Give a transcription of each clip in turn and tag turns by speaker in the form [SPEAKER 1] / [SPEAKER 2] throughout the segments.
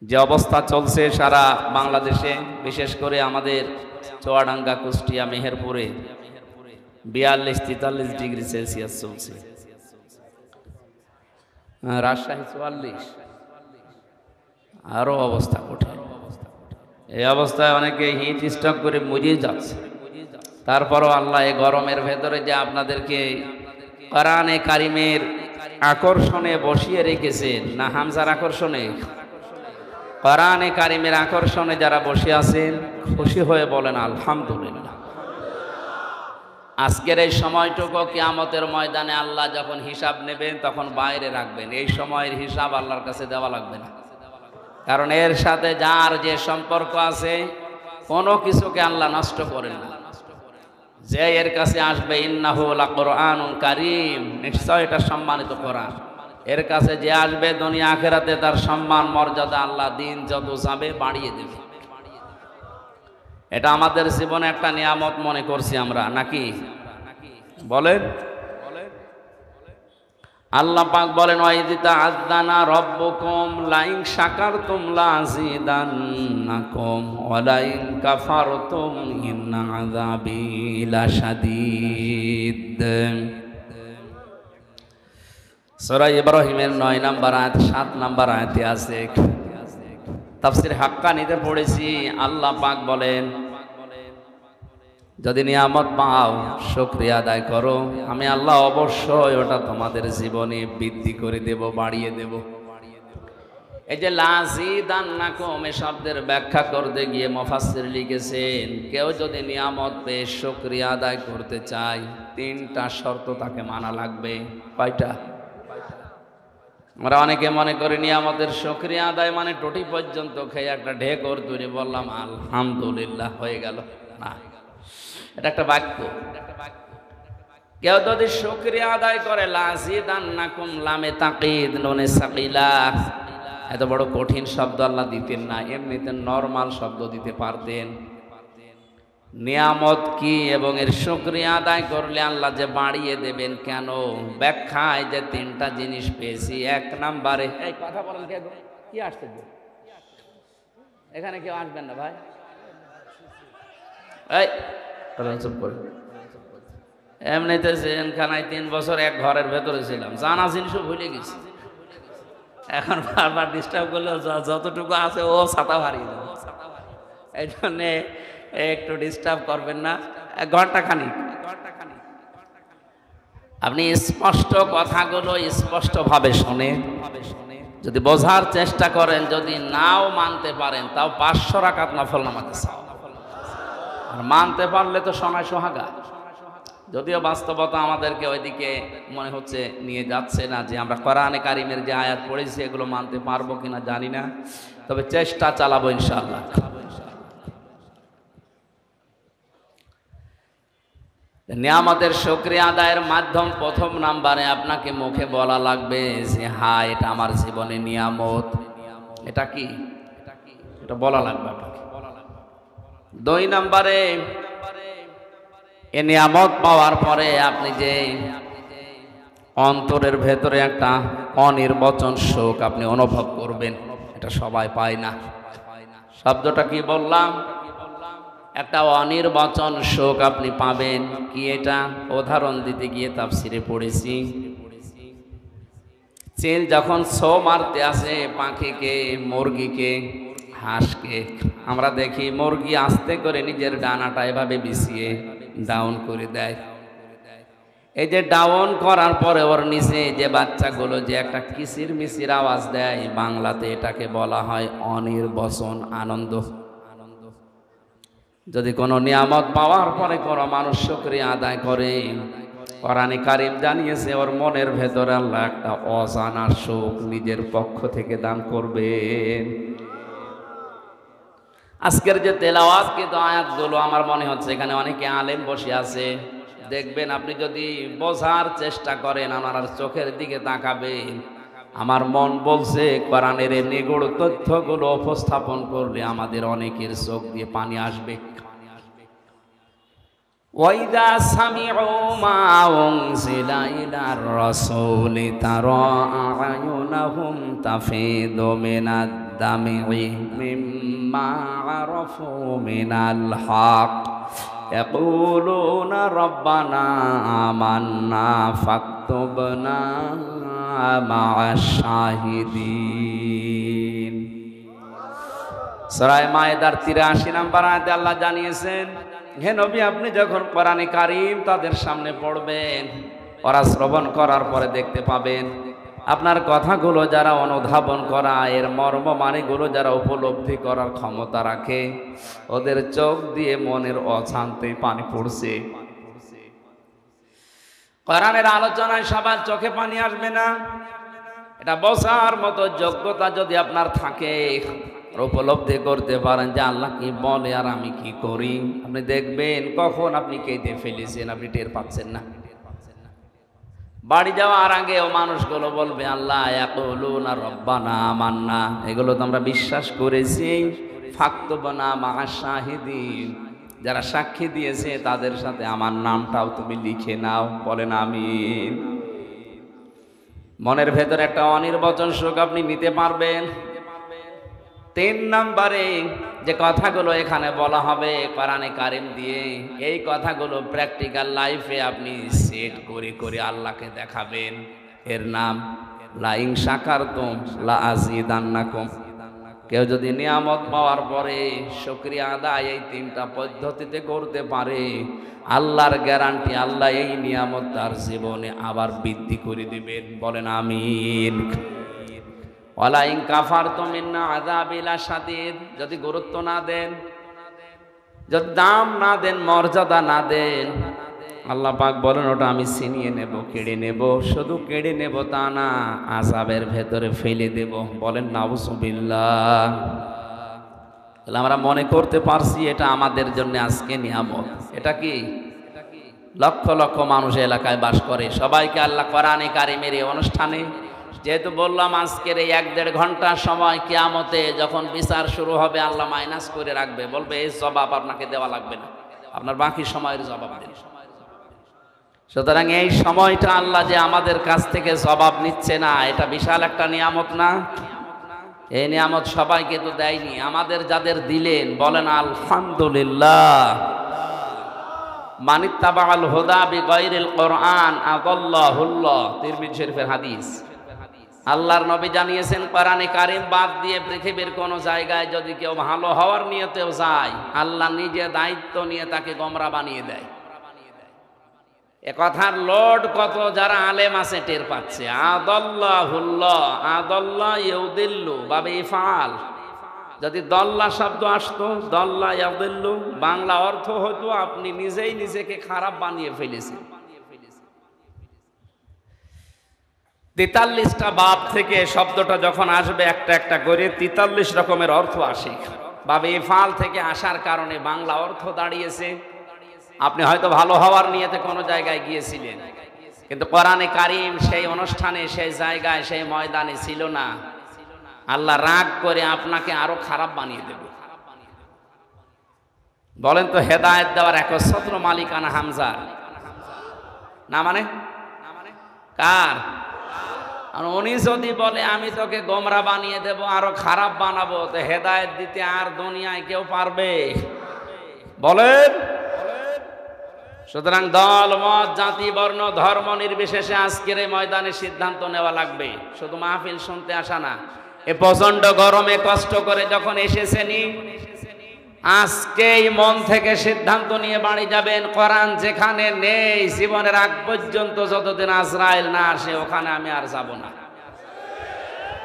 [SPEAKER 1] যে অবস্থা চলছে সারা বাংলাদেশে, বিশেষ করে আমাদের চুয়াডাঙ্গা, কুষ্টিয়া, মেহেরপুরে 42-43 ডিগ্রি সেলসিয়াস চলছে, রাজশাহী 44, আরো অবস্থা কঠিন। এই অবস্থায় অনেকে হিট স্ট্রোক করে মরে যাচ্ছে। তারপরও আল্লাহ এই গরমের ভেতরে যে আপনাদেরকে কোরআনে কারিমের আকর্ষণে বসিয়ে রেখেছেন, না হামজার আকর্ষণে, কোরআনে কারিমের আকর্ষণে যারা বসে আছেন, খুশি হয়ে বলেন আলহামদুলিল্লাহ। আজকের এই সময়টুকু কিয়ামতের ময়দানে আল্লাহ যখন হিসাব নেবেন তখন বাইরে রাখবেন। এই সময়ের হিসাব আল্লাহর কাছে দেওয়া লাগবে না, কারণ এর সাথে যার যে সম্পর্ক আছে কোনো কিছুকে আল্লাহ নষ্ট করেন না। যে এর কাছে আসবে, ইন্নাহু লাকুরআনুন কারীম, নিশ্চয় এটা সম্মানিত কোরআন। এর কাছে যে আসবে দুনিয়া আখিরাতে তার সম্মান মর্যাদা আল্লাহ দিন যত যাবে বাড়িয়ে দেবে। এটা আমাদের জীবনে একটা নিয়ামত মনে করছি আমরা, নাকি বলেন? আল্লাহ পাক বলেন, ওয়াইদ তাআযানা রাব্বুকুম লাইন শাকারতুম লাযিদান্নাকুম ওয়া লাইন কাফারতুম ইন্না আযাবি লাশাদীদ। সূরা ইব্রাহিমের 9 নম্বর আয়াত 7 নম্বর আয়াতে আছে, তাফসীর হাক্কানিতে পড়েছি। আল্লাহ পাক বলেন, যদি নিয়ামত পাও শুকরিয়া আদায় করো, আমি আল্লাহ অবশ্যই ওটা তোমাদের জীবনে বৃদ্ধি করে দেব, বাড়িয়ে দেব। এই যে লাযিদান্নাকুম এই শব্দের ব্যাখ্যা করতে গিয়ে মুফাসসির লিখেছেন, কেউ যদি নিয়ামত পেয়ে শুকরিয়া আদায় করতে চায় 3টা শর্ত তাকে মানা লাগবে। কয়টা? আমরা অনেকে মনে করি নিয়ামতের শুকরিয়া আদায় মানে টুটি পর্যন্ত খেয়ে একটা ঢেকর তৈরি বললাম আলহামদুলিল্লাহ হয়ে গেল, না, এটা একটা বাক্য। কেউ যদি শুকরিয়া আদায় করে, লাযিদান্নাকুম লামে তাকিদ নুনে সাকিলা, এত বড় কঠিন শব্দ আল্লাহ দিতেন না, এমনিতে নরমাল শব্দ দিতে পারতেন। নিয়ামত কি এবং এর শুকরিয়া আদায় করলে আল্লাহ যে বাড়িয়ে দেবেন কেন, ব্যাখ্যায় যে 3টা জিনিস পেয়েছি। 1 নম্বরে, এই কথা বলেন কে গো, কি আসছে এখানে? কেউ আসবেন না ভাই, এই চুপ করে। এমনিতে জেলখানায় 3 বছর এক ঘরের ভেতরে ছিলাম, জানা জিনিসও ভুলে গেছি। এখন বারবার ডিস্টার্ব করলে যতটুকু আছে ও ছাতা হারিয়ে যাবে। এই জন্যে একটু ডিস্টার্ব করবেন না, 1 ঘন্টা খানিক আপনি স্পষ্ট কথাগুলো স্পষ্টভাবে শোনেন, যদি বোঝার চেষ্টা করেন, যদি নাও মানতে পারেন তাও 500 রাকাত নফল নামাজ চাও, আর মানতে পারলে তো সময় সোহাগা। যদিও বাস্তবতা আমাদেরকে ওইদিকে মনে হচ্ছে নিয়ে যাচ্ছে না, যে আমরা কোরআনে কারিমের যে আয়াত পড়েছি এগুলো মানতে পারবো কিনা জানি না, তবে চেষ্টা চালাবো ইনশাআল্লাহ। নিয়ামতের শুকরিয়া আদায়ের মাধ্যম 1 নম্বরে আপনাকে মুখে বলা লাগবে যে হ্যাঁ এটা আমার জীবনে নিয়ামত। এটা কি? এটা বলা লাগবে আপনাকে। 2 নম্বরে, এ নিয়ামত পাওয়ার পরে আপনি যে অন্তরের ভেতরে একটা অনির্বচন শোক আপনি অনুভব করবেন, এটা সবাই পায় না। শব্দটা কি বললাম? একটা অনির্বচন শোক আপনি পাবেন। কি এটা? উদাহরণ দিতে গিয়ে তাফসিরে পড়েছি, চিল যখন ছো মারতে আসে পাখিকে, মুরগিকে, হাঁসকে, আমরা দেখি মুরগি আস্তে করে নিজের ডানাটা এভাবে বিছিয়ে ডাউন করে দেয়। এই যে ডাউন করার পরে ওর নিচে যে বাচ্চাগুলো যে একটা কিচির মিচির আওয়াজ দেয়, বাংলাতে এটাকে বলা হয় অনির্বচন আনন্দ। যদি কোনো নিয়ামত পাওয়ার পরে কোনো মানুষ শুকরিয়া আদায় করে, কোরআনে কারীম জানিয়েছে ওর মনের ভেতরে আল্লাহ একটা অজানা সুখ নিজের পক্ষ থেকে দান করবেন। আজকের যে তেলাওয়াতকৃত আয়াতগুলো আমার মনে হচ্ছে এখানে অনেকে আলেম বসে আছে, দেখবেন আপনি যদি বোঝার চেষ্টা করেন, আমার চোখের দিকে তাকাবেন, আমার মন বলছে কোরআনের এই নিগূঢ় তথ্যগুলো উপস্থাপন করলে আমাদের অনেকের চোখ দিয়ে পানি আসবে। ওয়াইদা সামিউ মা উনজিলা ইলার রাসূলি তারা আ'য়ুনাহুম তাফিদু মিনাদ দামি মিম্মা আরাফু মিনাল হক ইয়াকুলুনা রব্বানা আমান্না ফাকতুবনা মা'আশ শাহিদিন। সূরা মায়েদার 83 নম্বর আয়াতে আল্লাহ জানিয়েছেন, হে নবী আপনি যখন কোরআনে কারীম তাদের সামনে পড়বেন, ওরা শ্রবণ করার পরে দেখতে পাবেন আপনার কথাগুলো যারা অনুধাবন করা, এর মর্ম মানেগুলো যারা উপলব্ধি করার ক্ষমতা রাখে, ওদের চোখ দিয়ে মনের অশান্তি পানি পড়ছে। কোরআনের আলোচনায় সবার চোখে পানি আসবে না, এটা বোঝার মতো যোগ্যতা যদি আপনার থাকে, উপলব্ধি করতে পারেন যে আল্লাহ কি বলে আর আমি কি করি, আপনি দেখবেন কখন আপনি কেঁদে ফেলেছেন আপনি টের পাচ্ছেন না। বাড়ি যাওয়ার আগে ও মানুষগুলো বলবে আল্লাহ ইয়াকুলুনা রব্বানা আমান্না, এগুলো তো আমরা বিশ্বাস করেছি, ফাকতুবনা মা'আশ শাহিদিন, যারা সাক্ষী দিয়েছে তাদের সাথে আমার নামটাও তুমি লিখে নাও। বলেন আমিন। মনের ভেতরে একটা অনির্বচন সুখ আপনি নিতে পারবেন। 3 নম্বরে যে কথাগুলো এখানে বলা হবে কোরআনে কারীম দিয়ে, এই কথাগুলো প্র্যাকটিক্যাল লাইফে আপনি সেট করে করে আল্লাহকে দেখাবেন। এর নাম লা ইন শাকারতুম লা আযীদান্নাকুম। কেউ যদি নিয়ামত পাওয়ার পরে শুকরিয়া আদায় এই 3টা পদ্ধতিতে করতে পারে, আল্লাহর গ্যারান্টি আল্লাহ এই নিয়ামত তার জীবনে আবার বৃদ্ধি করে দিবেন। বলেন আমিন। ওয়ালা ইন কাফারতুম ইন্না আযাবি লাশাদীদ, যদি গুরুত্ব না দেন, যদি দাম না দেন, মর্যাদা না দেন, আল্লাহ পাক বলেন ওটা আমি ছিনিয়ে নেব, কেড়ে নেব। শুধু কেড়ে নেব তা না, আযাবের ভেতরে ফেলে দেব। বলেন নাউযুবিল্লাহ। তাহলে আমরা মনে করতে পারছি এটা আমাদের জন্য আজকে নিয়ামত। এটা কি লক্ষ লক্ষ মানুষ এলাকায় বাস করে, সবাইকে আল্লাহ কোরআনে কারীমের এই অনুষ্ঠানে, যেহেতু বললাম আজকের এই 1-1.5 ঘন্টা সময় কিয়ামতে যখন বিচার শুরু হবে আল্লাহ মাইনাস করে রাখবে, বলবে এই জবাব আপনাকে দেওয়া লাগবে না, আপনার বাকি সময়ের জবাব দেন। সুতরাং এই সময়টা আল্লাহ যে আমাদের কাছ থেকে জবাব নিচ্ছে না, এটা বিশাল একটা নিয়ামত না? এই নিয়ামত সবাইকে তো দেয়নি, আমাদের যাদের দিলেন বলেন আলহামদুলিল্লাহ। মানিত্তাবাআল হুদা বিগাইরিল কোরআন আদাল্লাহুল্লাহ, তিরমিজি শরীফের হাদিস। আল্লাহর নবী জানিয়েছেন কোরআনে কারীম বাদ দিয়ে পৃথিবীর কোন জায়গায় যদি কেউ ভালো হওয়ার নিয়তেও যায়, আল্লাহ নিজে দায়িত্ব নিয়ে তাকে গোমরা বানিয়ে দেয়। এ কথার লোড কত যারা আলেম আছে টের পাচ্ছে। আদাল্লাহুল্লাহ, আদাল্লাহ ইউদিল্লু বাবে ইফআল, যদি দল্লা শব্দ আসতো, দল্লা ইয়াদিল্লু, বাংলা অর্থ হতো আপনি নিজেই নিজেকে খারাপ বানিয়ে ফেলেছেন। 43টা বাব থেকে শব্দটা যখন আসবে একটা একটা করে 43 রকমের অর্থ আসে। বাবে ইফআল থেকে আসার কারণে বাংলা অর্থ দাঁড়িয়েছে। আপনি হয়তো ভালো হওয়ার নিয়তে কোনো জায়গায় গিয়েছিলেন, কিন্তু কোরআনে কারীম সেই অনুষ্ঠানে, সেই জায়গায়, সেই ময়দানে ছিল না। আল্লাহ রাগ করে আপনাকে আরো খারাপ বানিয়ে দেবে। বলেন তো হেদায়েত দেওয়ার একচ্ছত্র মালিকানা হামজার না? মানে কার? আর উনি যদি বলে আমি তোকে গোমরা বানিয়ে দেব, আরো খারাপ বানাবো, তো হেদায়েত দিতে আর দুনিয়ায় কেউ পারবে? বলেন। সুতরাং দল মত জাতি বর্ণ ধর্ম নির্বিশেষে আজকের এই ময়দানে সিদ্ধান্ত নেওয়া লাগবে। শুধু মাহফিল শুনতে আসা না। এ প্রচন্ড গরমে কষ্ট করে যখন এসেছেনই, আজকেই মন থেকে সিদ্ধান্ত নিয়ে বাড়ি যাবেন। কোরআন যেখানে নেই, জীবনের আগ পর্যন্ত যতদিন আজরাইল না আসে ওখানে আমি আর যাব না।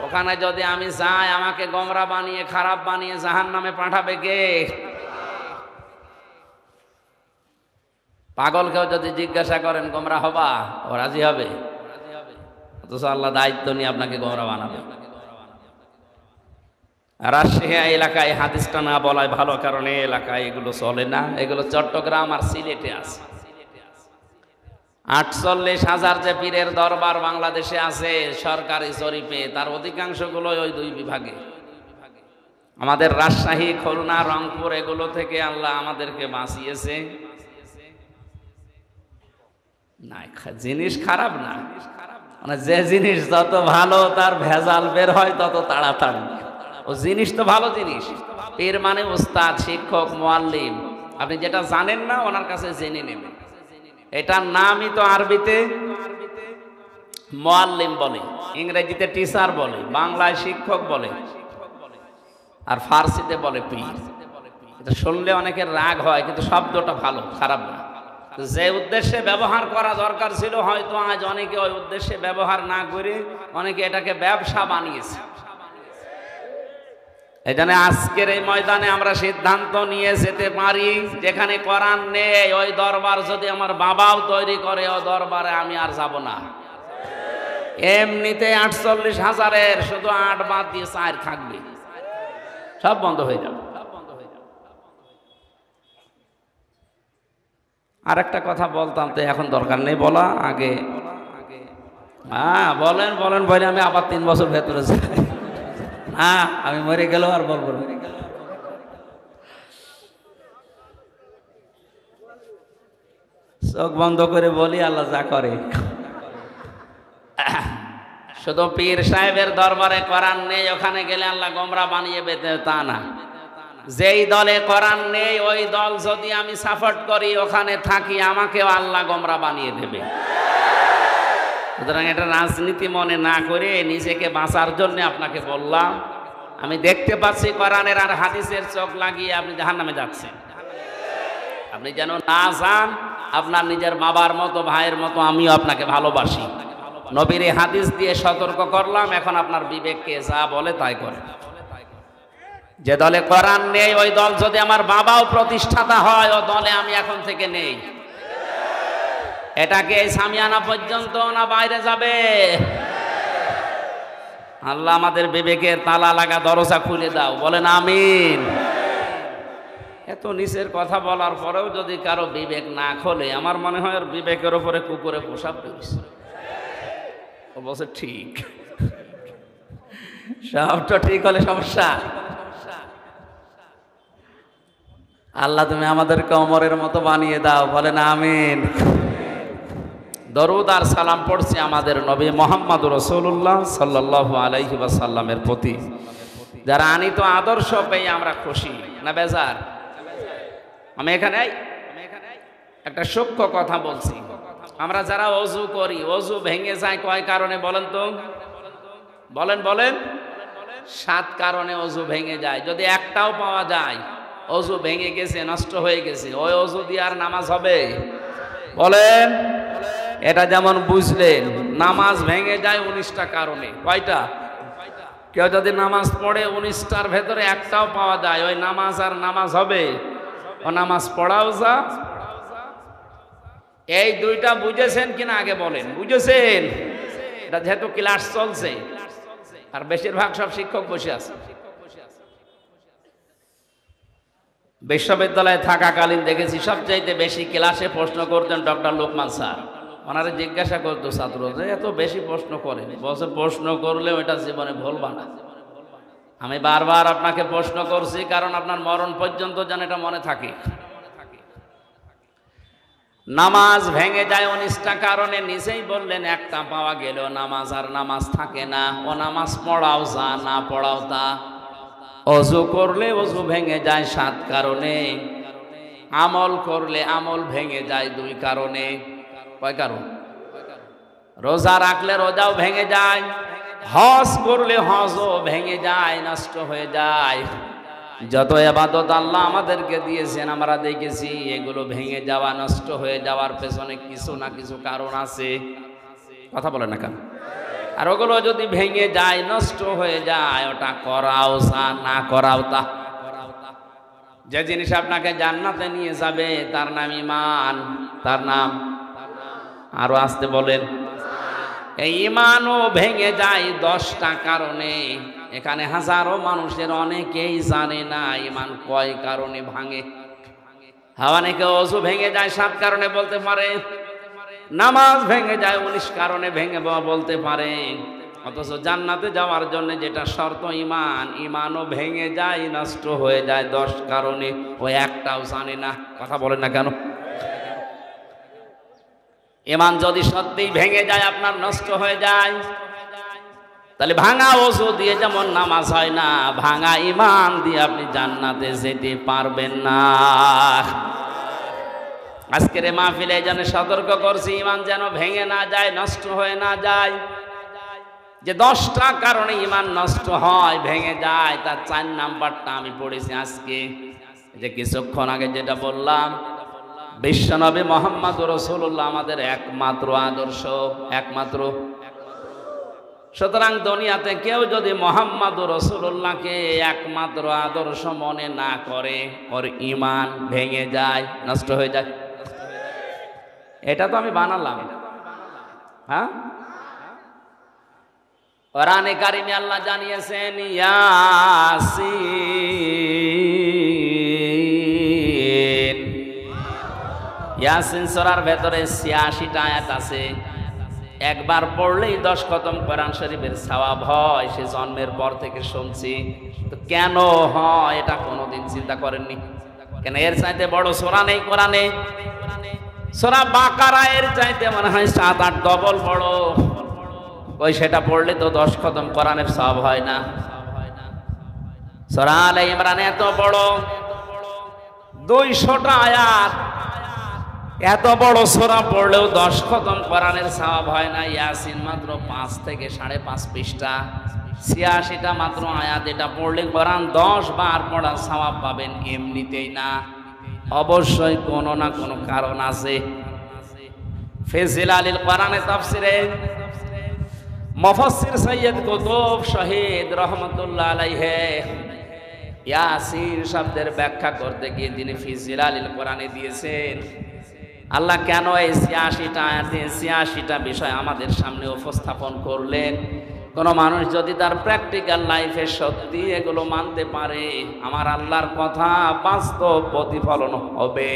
[SPEAKER 1] ওখানে যদি আমি যাই, আমাকে গোমরা বানিয়ে খারাপ বানিয়ে জাহান্নামে পাঠাবে কে? পাগলকেও যদি জিজ্ঞাসা করেন গোমরা হবা, ও রাজি হবে? অথচ আল্লাহ দায়িত্ব নিয়ে আপনাকে গোমরা বানাবে। রাজশাহী এলাকায় হাদিসটা না বলায় ভালো, কারণ এই এলাকায় এগুলো চলে না। এগুলো চট্টগ্রাম আর সিলেটে আছে। 48,000 যে পীরের দরবার বাংলাদেশে আছে সরকারি জরিপে, তার অধিকাংশগুলো ওই 2 বিভাগে। আমাদের রাজশাহী, খুলনা, রংপুর এগুলো থেকে আল্লাহ আমাদেরকে বাঁচিয়েছে। না, জিনিস খারাপ না, মানে যে জিনিস যত ভালো তার ভেজাল বের হয় তত তাড়াতাড়ি। ও জিনিস তো ভালো জিনিস। পীর মানে উস্তাদ, শিক্ষক, মুআল্লিম। আপনি যেটা জানেন না ওনার কাছে জেনে নেবেন। এটার নামই তো আরবিতে মুআল্লিম বলে, ইংরেজিতে টিচার বলে, বাংলায় শিক্ষক বলে, আর ফার্সিতে বলে পীর। এটা শুনলে অনেকের রাগ হয়, কিন্তু শব্দটা ভালো, খারাপ না। যে উদ্দেশ্যে ব্যবহার করা দরকার ছিল হয়তো আজ অনেকে ওই উদ্দেশ্যে ব্যবহার না করে অনেকে এটাকে ব্যবসা বানিয়েছে। এই জন্য আজকের এই ময়দানে আমরা সিদ্ধান্ত নিয়ে যেতে পারি, যেখানে কোরআন নেই ওই দরবার যদি আমার বাবাও তৈরি করে ওই দরবারে আমি আর যাব না। এমনিতে 48,000-এর শুধু 8 বাদ দিয়ে 4 থাকবে, সব বন্ধ হয়ে যাবে। আর একটা কথা বলতাম তো এখন দরকার নেই বলা, আগে হ্যাঁ বলেন বলেন বলে আমি আবার 3 বছর ভেতরে যাই। হ্যাঁ আমি মরে গেল আর বলবো না। চোখ বন্ধ করে বলি আল্লাহ যা করে। শুধু পীর সাহেবের দরবারে কোরআন নেই ওখানে গেলে আল্লাহ গোমরা বানিয়ে বেঁধে তা না। যেই দলে কোরআন নেই ওই দল যদি আমি সাপোর্ট করি ওখানে থাকি আমাকেও আল্লাহ গোমরা বানিয়ে দেবে। সুতরাং এটা রাজনীতি মনে না করে নিজেকে বাঁচার জন্য আপনাকে বললাম। আমি দেখতে পাচ্ছি কোরআনের আর হাদিসের চোখ লাগিয়ে আপনি জাহান্নামে যাচ্ছেন। আপনি যেন না যান, আপনার নিজের বাবার মতো ভাইয়ের মতো আমিও আপনাকে ভালোবাসি। নবীর হাদিস দিয়ে সতর্ক করলাম, এখন আপনার বিবেককে যা বলে তাই করে। যে দলে কোরআন নেই ওই দল যদি আমার বাবাও প্রতিষ্ঠাতা হয় ও দলে আমি এখন থেকে নেই। এটাকে এই সামিয়ানা পর্যন্ত না বাইরে যাবে? আল্লাহ আমাদের বিবেকের তালা লাগা দরজা খুলে দাও, বলেন আমিন। এত নিচের কথা বলার পরেও যদি কারো বিবেক না খোলে আমার মনে হয় ওর বিবেকের উপরে কুকুরে পোশাক পেয়েছে। ও বলছে ঠিক, সবটা ঠিক হলে সমস্যা। আল্লাহ তুমি আমাদেরকে ওমরের মতো বানিয়ে দাও, বলেন আমিন। দরুদ আর সালাম পড়ছি আমাদের নবী মুহাম্মদ রাসূলুল্লাহ সাল্লাল্লাহু আলাইহি ওয়াসাল্লামের প্রতি, যারা আনিত আদর্শ পেয়ে আমরা খুশি না বেজার। আমি এখানে একটা সূক্ষ্ম কথা বলছি। আমরা যারা ওযু করি, ওযু ভেঙে যায় কয় কারণে বলেন তো? বলেন বলেন। 7 কারণে ওযু ভেঙে যায়। যদি একটাও পাওয়া যায় ওযু ভেঙে গেছে, নষ্ট হয়ে গেছে, ওই ওযু দিয়ে আর নামাজ হবে? বলেন। এটা যেমন বুঝলেন নামাজ ভেঙে যায় 19টা কারণে। কয়টা? কেউ যদি নামাজ পড়ে 19টার ভেতরে একটাও পাওয়া যায়, ওই নামাজ আর নামাজ হবে? ও নামাজ পড়াও যা। এই 2টা বুঝেছেন কিনা আগে বলেন? বুঝেছেন? এটা যেহেতু ক্লাস চলছে আর বেশিরভাগ সব শিক্ষক বসে আছে। বিশ্ববিদ্যালয়ে থাকাকালীন দেখেছি সবচাইতে বেশি ক্লাসে প্রশ্ন করতেন ডক্টর লোকমান স্যার। ওনারা জিজ্ঞাসা করতো ছাত্র যে এত বেশি প্রশ্ন করেন, বলছে প্রশ্ন করলেও এটা জীবনে ভুলবা না। আমি বারবার আপনাকে প্রশ্ন করছি কারণ আপনার মরণ পর্যন্ত যেন এটা মনে থাকে। নামাজ ভেঙে যায় 19টা কারণে, নিজেই বললেন একটা পাওয়া গেলেও নামাজ আর নামাজ থাকে না। ও নামাজ পড়াও যা, না পড়াও তা। ওযু করলে ওযু ভেঙে যায় 7 কারণে। আমল করলে আমল ভেঙে যায় 2 কারণে। কয় কারণ? রোজা রাখলে রোজাও ভেঙে যায়, হজ করলে হজও ভেঙে যায়, নষ্ট হয়ে যায়। যত ইবাদত আল্লাহ আমাদেরকে দিয়েছেন আমরা দেখেছি এগুলো ভেঙে যাওয়া, নষ্ট হয়ে যাওয়ার পেছনে কিছু না কিছু কারণ আছে। কথা বলে না কেন? আর ওগুলো যদি ভেঙে যায়, নষ্ট হয়ে যায়, ওটা করাও যা, না করাও তা। যে জিনিস আপনাকে জান্নাতে নিয়ে যাবে তার নাম ঈমান। তার নাম আরো আসতে বলেন। এই ঈমানও ভেঙে যায় 10টা কারণে। এখানে হাজারো মানুষের অনেকেই জানে না ঈমান কয় কারণে ভাঙে। অনেকে ওযু ভেঙে যায় 7 কারণে বলতে পারে, নামাজ ভেঙে যায় 19 কারণে ভেঙে বলতে পারে, অথচ জান্নাতে যাওয়ার জন্য যেটা শর্ত ঈমান, ঈমানও ভেঙে যায়, নষ্ট হয়ে যায় 10 কারণে। ওই একটাও জানে না। কথা বলেন না কেন? ঈমান যদি সত্যিই ভেঙে যায়, আপনার নষ্ট হয়ে যায়, তাহলে ভাঙা ওযু দিয়ে যেমন নামাজ হয় না, ভাঙা ঈমান দিয়ে আপনি জান্নাতে যেতে পারবেন না। আজকের এই মাহফিলে যেন সতর্ক করছি, ঈমান যেন ভেঙে না যায়, নষ্ট হয়ে না যায়। যে 10টা কারণে ঈমান নষ্ট হয়, ভেঙে যায়, তার 4 নাম্বারটা আমি পড়েছি আজকে। যে কিছুক্ষণ আগে যেটা বললাম, বিশ্বনবী মুহাম্মদুর রাসূলুল্লাহ আমাদের একমাত্র আদর্শ, একমাত্র। সুতরাং দুনিয়াতে কেউ যদি মুহাম্মদুর রাসূলুল্লাহকে একমাত্র আদর্শ মনে না করে, ওর ঈমান ভেঙে যায়, নষ্ট হয়ে যায়। এটা তো আমি বানালাম, হ্যাঁ? কোরআনে কারিমে আল্লাহ জানিয়েছেন ইয়াসিন। ইয়াসিন সূরার ভেতরে 86টা আয়াত আছে। একবার পড়লেই 10 খতম কোরআন শরীফের সওয়াব হয়। সে জন্মের পর থেকে শুনছি। তো কেন হয় এটা কোনোদিন চিন্তা করেননি? কেন এর চাইতে বড় সূরা নেই কোরআনে? সূরা বাকারা এর চাইতে মনে হয় 7-8 ডবল বড়। ওই সেটা পড়লে তো 10 খতম কোরআনের সওয়াব হয় না। সূরা আলে ইমরান এত বড়, 200টা আয়াত, এত বড় সূরা পড়লেও 10 খতম কোরআনের সওয়াব হয় না। ইয়াসিন মাত্র 5 থেকে 5.5 পৃষ্ঠা, 86টা মাত্র আয়াত। এটা পড়লে কোরআন 10 বার পড়ার সওয়াব পাবেন এমনিতেই না, অবশ্যই কোনো না কোনো কারণ আছে। ফিজিলালিল কোরআনে তাফসিরে মুফাসসির সৈয়দ কুতুব শহীদ রহমাতুল্লাহ আলাইহি ইয়াসিন শব্দের ব্যাখ্যা করতে গিয়ে তিনি ফিজিলালিল কোরআনে দিয়েছেন আল্লাহ কেন এই 86টা আয়াতে 86টা বিষয় আমাদের সামনে উপস্থাপন করলেন। কোন মানুষ যদি তার প্র্যাকটিক্যাল লাইফে সত্যি এগুলো মানতে পারে, আমার আল্লাহর কথা বাস্তব প্রতিফলন হবে।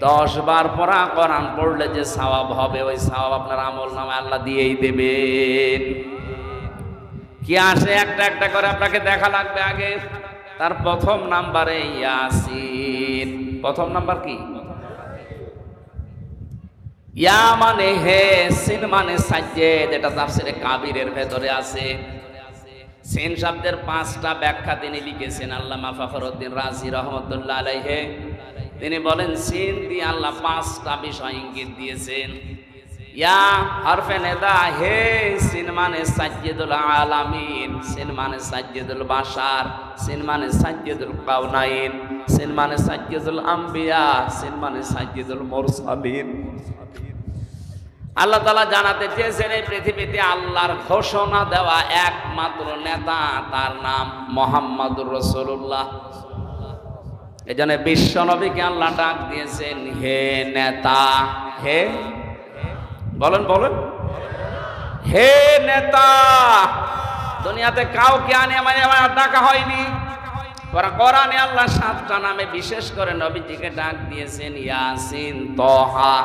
[SPEAKER 1] 10 বার পড়া কোরআন পড়লে যে সওয়াব হবে, ওই সওয়াব আপনার আমলনামায় আল্লাহ দিয়েই দেবেন। কি আসে একটা একটা করে আপনাকে দেখা লাগবে আগে। তার প্রথম নাম্বারে ইয়াসিন। প্রথম নাম্বার কি? ইয়া মানে হে, সিন মানে সাজ্জেদ। এটা তাফসিরে কাবিরের ভেতরে আছে। সিন শব্দের 5টা ব্যাখ্যা তিনি লিখেছেন আল্লামা ফখরুদ্দিন রাজি রহমাতুল্লাহ আলাইহি। তিনি বলেন সিন দিয়ে আল্লাহ 5টা বিষয় ইঙ্গিত দিয়েছেন। ইয়া হরফে নেদা, হে সিন মানে সাজ্জেদুল আলামিন, সিন মানে সাজ্জেদুল বাশার, সিন মানে সাজ্জেদুল কাউনাইন, সিন মানে সাজ্জেদুল আম্বিয়া, সিন মানে সাজ্জেদুল মুরসালিন। আল্লাহ তাআলা জানাতে চেয়েছেন এই পৃথিবীতে আল্লাহর ঘোষণা দেওয়া একমাত্র নেতা, তার নাম মুহাম্মদুর রাসূলুল্লাহ। এজন্য বিশ্ব নবীকে আল্লাহ ডাক দিয়েছেন হে নেতা। হে বলেন বলেন, হে নেতা। দুনিয়াতে কাউকে আনে আমার ডাকা হয়নি। কোরআনে আল্লাহ 7টা নামে বিশেষ করে নবীজিকে ডাক দিয়েছেন ইয়াসিন, তহা,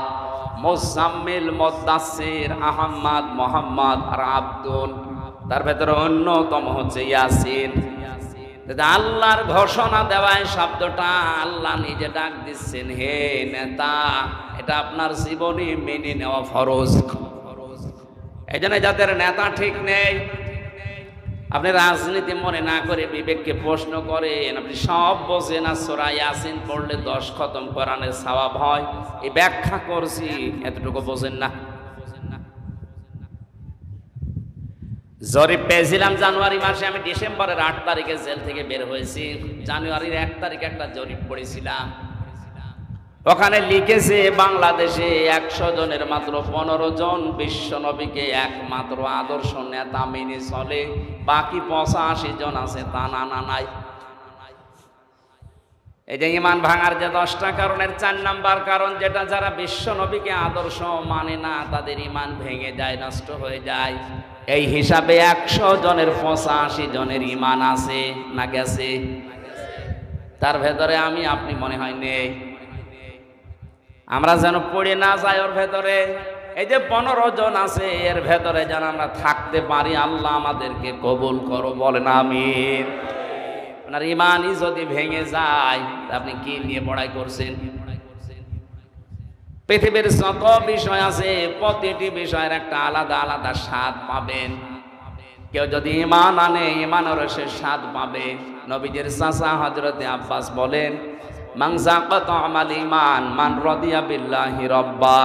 [SPEAKER 1] মুজাম্মিল, মুদাসসির, আহমদ, মুহাম্মদ আর আব্দুল। তার ভেতরে অন্যতম হচ্ছে ইয়াসিন। আল্লাহর ঘোষণা দেওয়ায় শব্দটা আল্লাহ নিজে ডাক দিচ্ছেন হে নেতা। এটা আপনার জীবনে মেনে নেওয়া ফরজ। এই জন্য যাদের নেতা ঠিক নেই, আপনি রাজনীতি মনে না করে বিবেককে প্রশ্ন করেন। আপনি সব বোঝেন না, সূরা ইয়াসিন পড়লে 10 খতম কোরআনের সওয়াব হয়, এই ব্যাখ্যা করছি, এতটুকু বোঝেন না। জরিপ পেয়েছিলাম জানুয়ারি মাসে। আমি ডিসেম্বরের 8 তারিখে জেল থেকে বের হয়েছি। জানুয়ারির 1 তারিখে একটা জরিপ পড়েছিলাম। ওখানে লিখেছে বাংলাদেশে 100 জনের মাত্র 15 জন বিশ্ব নবীকে একমাত্র আদর্শ নেতা মেনে চলে, বাকি 85 জন আছে তা না নাই। এই যে ঈমান ভাঙার যে 10টা কারণের 4 নাম্বার কারণ, যেটা যারা বিশ্ব নবীকে আদর্শ মানে না তাদের ঈমান ভেঙে যায়, নষ্ট হয়ে যায়। এই হিসাবে 100 জনের 85 জনের ঈমান আছে না গেছে? তার ভেতরে আমি আপনি মনে হয় নেই। আমরা যেন পড়ে না যাই ওর ভেতরে। এই যে 15 জন আছে, এর ভেতরে যেন আমরা থাকতে পারি। আল্লাহ আমাদেরকে কবুল করো, বলেন আমিন। আপনার ঈমানই যদি ভেঙে যায়, আপনি কি নিয়ে পড়াই করছেন? পৃথিবীর যত বিষয় আছে, প্রতিটি বিষয়ের একটা আলাদা আলাদা স্বাদ পাবেন। কেউ যদি ঈমান আনে ঈমানের সে স্বাদ পাবে। নবীজির চাচা হযরতে আব্বাস বলেন, মান যাকাতা আমাল ঈমান মান রাদিয়া বিল্লাহি রাব্বা।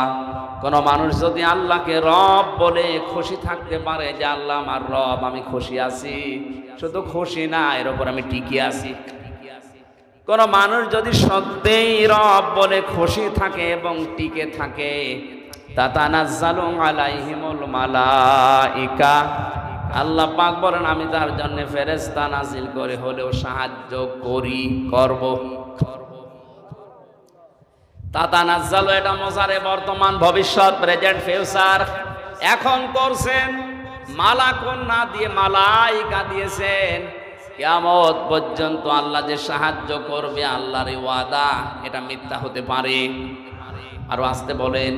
[SPEAKER 1] কোন মানুষ যদি আল্লাহকে রব বলে খুশি থাকতে পারে যে আল্লাহ আমার রব, আমি খুশি আছি, শুধু খুশি না, এর উপর আমি টিকে আছি। কোন মানুষ যদি সত্যিই রব বলে খুশি থাকে এবং টিকে থাকে, তাতানাজ্জালু আলাইহিমুল মালাইকা, আল্লাহ পাক বলেন আমি তার জন্য ফেরেশতা নাজিল করে হলেও সাহায্য করব। তাতানাজ্জালু এটা মুজারে বর্তমান, ভবিষ্যৎ, প্রেজেন্ট, ফিউচার। এখন করছেন, মালাকুন না দিয়ে মালাইকা দিয়েছেন। কিয়ামত পর্যন্ত আল্লাহ যে সাহায্য করবে, আল্লাহর এই ওয়াদা, এটা মিথ্যা হতে পারে? আরো আসতে বলেন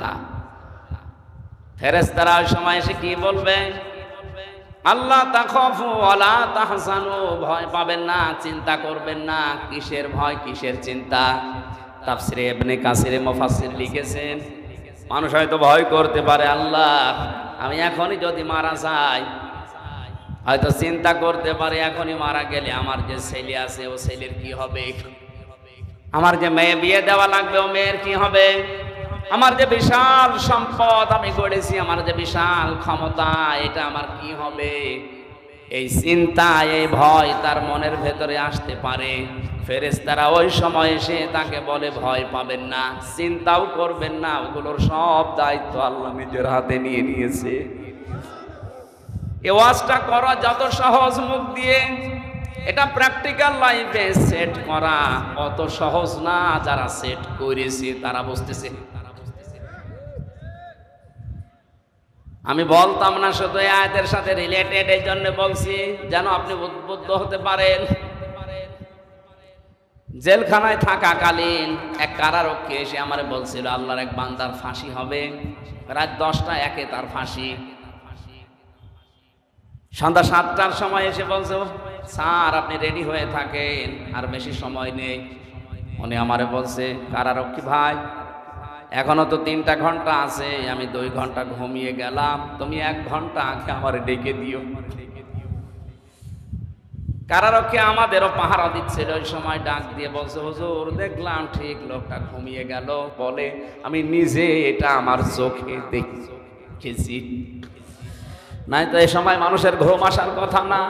[SPEAKER 1] না। ফেরেশতারা ওই সময় এসে কি বলবে? আল্লাহ তাখাফু ওয়ালা তাহজানু, ভয় পাবেন না, চিন্তা করবেন না। কিসের ভয়, কিসের চিন্তা? তাফসিরে ইবনে কাসির মুফাসসির লিখেছেন, মানুষ হয়তো ভয় করতে পারে, আল্লাহ আমি এখনই যদি মারা যাই, হয়তো চিন্তা করতে পারে এখনই মারা গেলে আমার যে ছেলে আছে ও ছেলের কি হবে, আমার যে মেয়ে বিয়ে দেওয়া লাগবে ও মেয়ের কি হবে, আমার যে বিশাল সম্পদ আমি গড়েছি, আমার যে বিশাল ক্ষমতা, এটা আমার কি হবে। এই চিন্তা, এই ভয় তার মনের ভেতরে আসতে পারে। ফেরেশতারা ওই সময় এসে তাকে বলে ভয় পাবেন না, চিন্তাও করবেন না, ওগুলোর সব দায়িত্ব আল্লাহ নিজের হাতে নিয়ে নিয়েছে। এই ওয়াজটা করা যত সহজ মুখ দিয়ে, এটা প্র্যাকটিক্যাল লাইফে সেট করা অত সহজ না। যারা সেট করেছে তারা বুঝতেছে। আমি বলতাম না শুধু এই আয়াতের সাথে রিলেটেড, এই জন্য বলছি যেন আপনি উদ্বুদ্ধ হতে পারেন। জেলখানায় থাকাকালীন এক কারারক্ষী এসে আমার বলছিল আল্লাহর এক বান্দার ফাঁসি হবে, রাত 10টা তার ফাঁসি। সন্ধ্যা 7টার সময় এসে বলছে, স্যার আপনি রেডি হয়ে থাকেন, আর বেশি সময় নেই। উনি আমারে বলছে, কারারক্ষী ভাই এখনো তো 3টা ঘন্টা আছে, আমি 2 ঘন্টা ঘুমিয়ে গেলাম, তুমি 1 ঘন্টা আগে আমার ডেকে দিও। কারারক্ষী আমাদেরও পাহারা দিচ্ছিল, ওই সময় ডাক দিয়ে বলছে, হুজুর দেখলাম ঠিক লোকটা ঘুমিয়ে গেল, বলে আমি নিজে এটা আমার চোখে দেখেছি। নাই তো এই সময় মানুষের ঘুম আসার কথা না।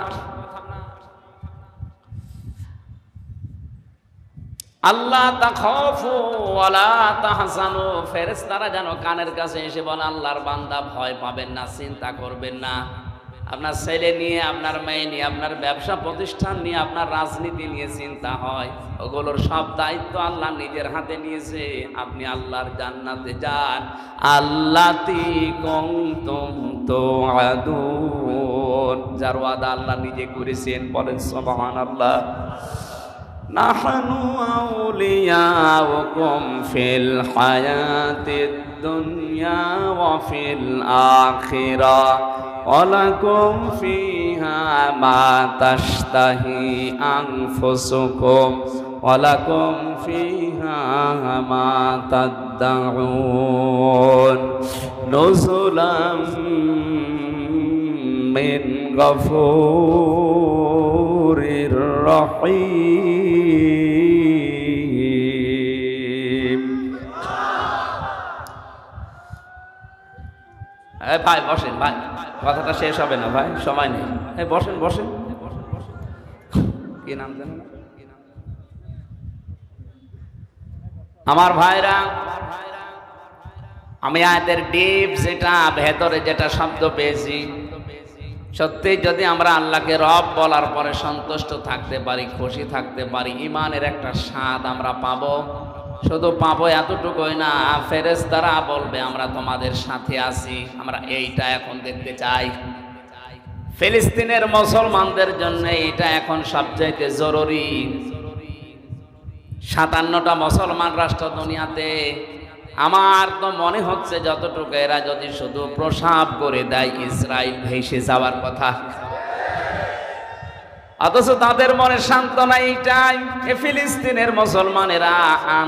[SPEAKER 1] আল্লাহ তাখাফু ওয়ালা তাহজানু, ফেরেশতারা যেন কানের কাছে এসে বলে আল্লাহর বান্দা ভয় পাবেন না, চিন্তা করবেন না। আপনার ছেলে নিয়ে, আপনার মেয়ে নিয়ে, আপনার ব্যবসা প্রতিষ্ঠান নিয়ে, আপনার রাজনীতি নিয়ে চিন্তা হয়, ওগুলোর সব দায়িত্ব আল্লাহ নিজের হাতে নিয়েছে। আপনি আল্লাহর জান্নাতে যান। আল্লাতি কুনতুম তুআদুন, যার ওয়াদা আল্লাহ নিজে করেছেন, বলেন সুবহানাল্লাহ। নাহনু আউলিয়াউকুম ফিল হায়াতিদ দুনিয়া ওয়া ফিল আখিরাহ ওয়ালাকুম ফিহা মা তাশতাহি আনফুসুকুম ওয়ালাকুম ফিহা মা তাদউন নুজুলাম মিন গফুরির রহিম। ভাই বসেন, ভাই কথাটা শেষ হবে না ভাই, সময় নেই। বসেন বসেন। কি নাম জানেন আমার ভাইরা? আমি আয়াতের ডিপ যেটা ভেতরে যেটা শব্দ পেয়েছি, সত্যি যদি আমরা আল্লাহকে রব বলার পরে সন্তুষ্ট থাকতে পারি, খুশি থাকতে পারি, ইমানের একটা স্বাদ আমরা পাবো। শুধু পাবো এতটুকুই না, ফেরেশতারা বলবে আমরা তোমাদের সাথে আছি। আমরা এইটা এখন দেখতে চাই। ফিলিস্তিনের মুসলমানদের জন্য এটা এখন সবচাইতে জরুরি। 57টা মুসলমান রাষ্ট্র দুনিয়াতে, আমার তো মনে হচ্ছে যতটুকু এরা যদি শুধু প্রসাব করে দেয়, ইসরায়েল ভেসে যাওয়ার কথা। অথচ তাদের মনে সান্ত্বনা এইটাই, ফিলিস্তিনের মুসলমানেরা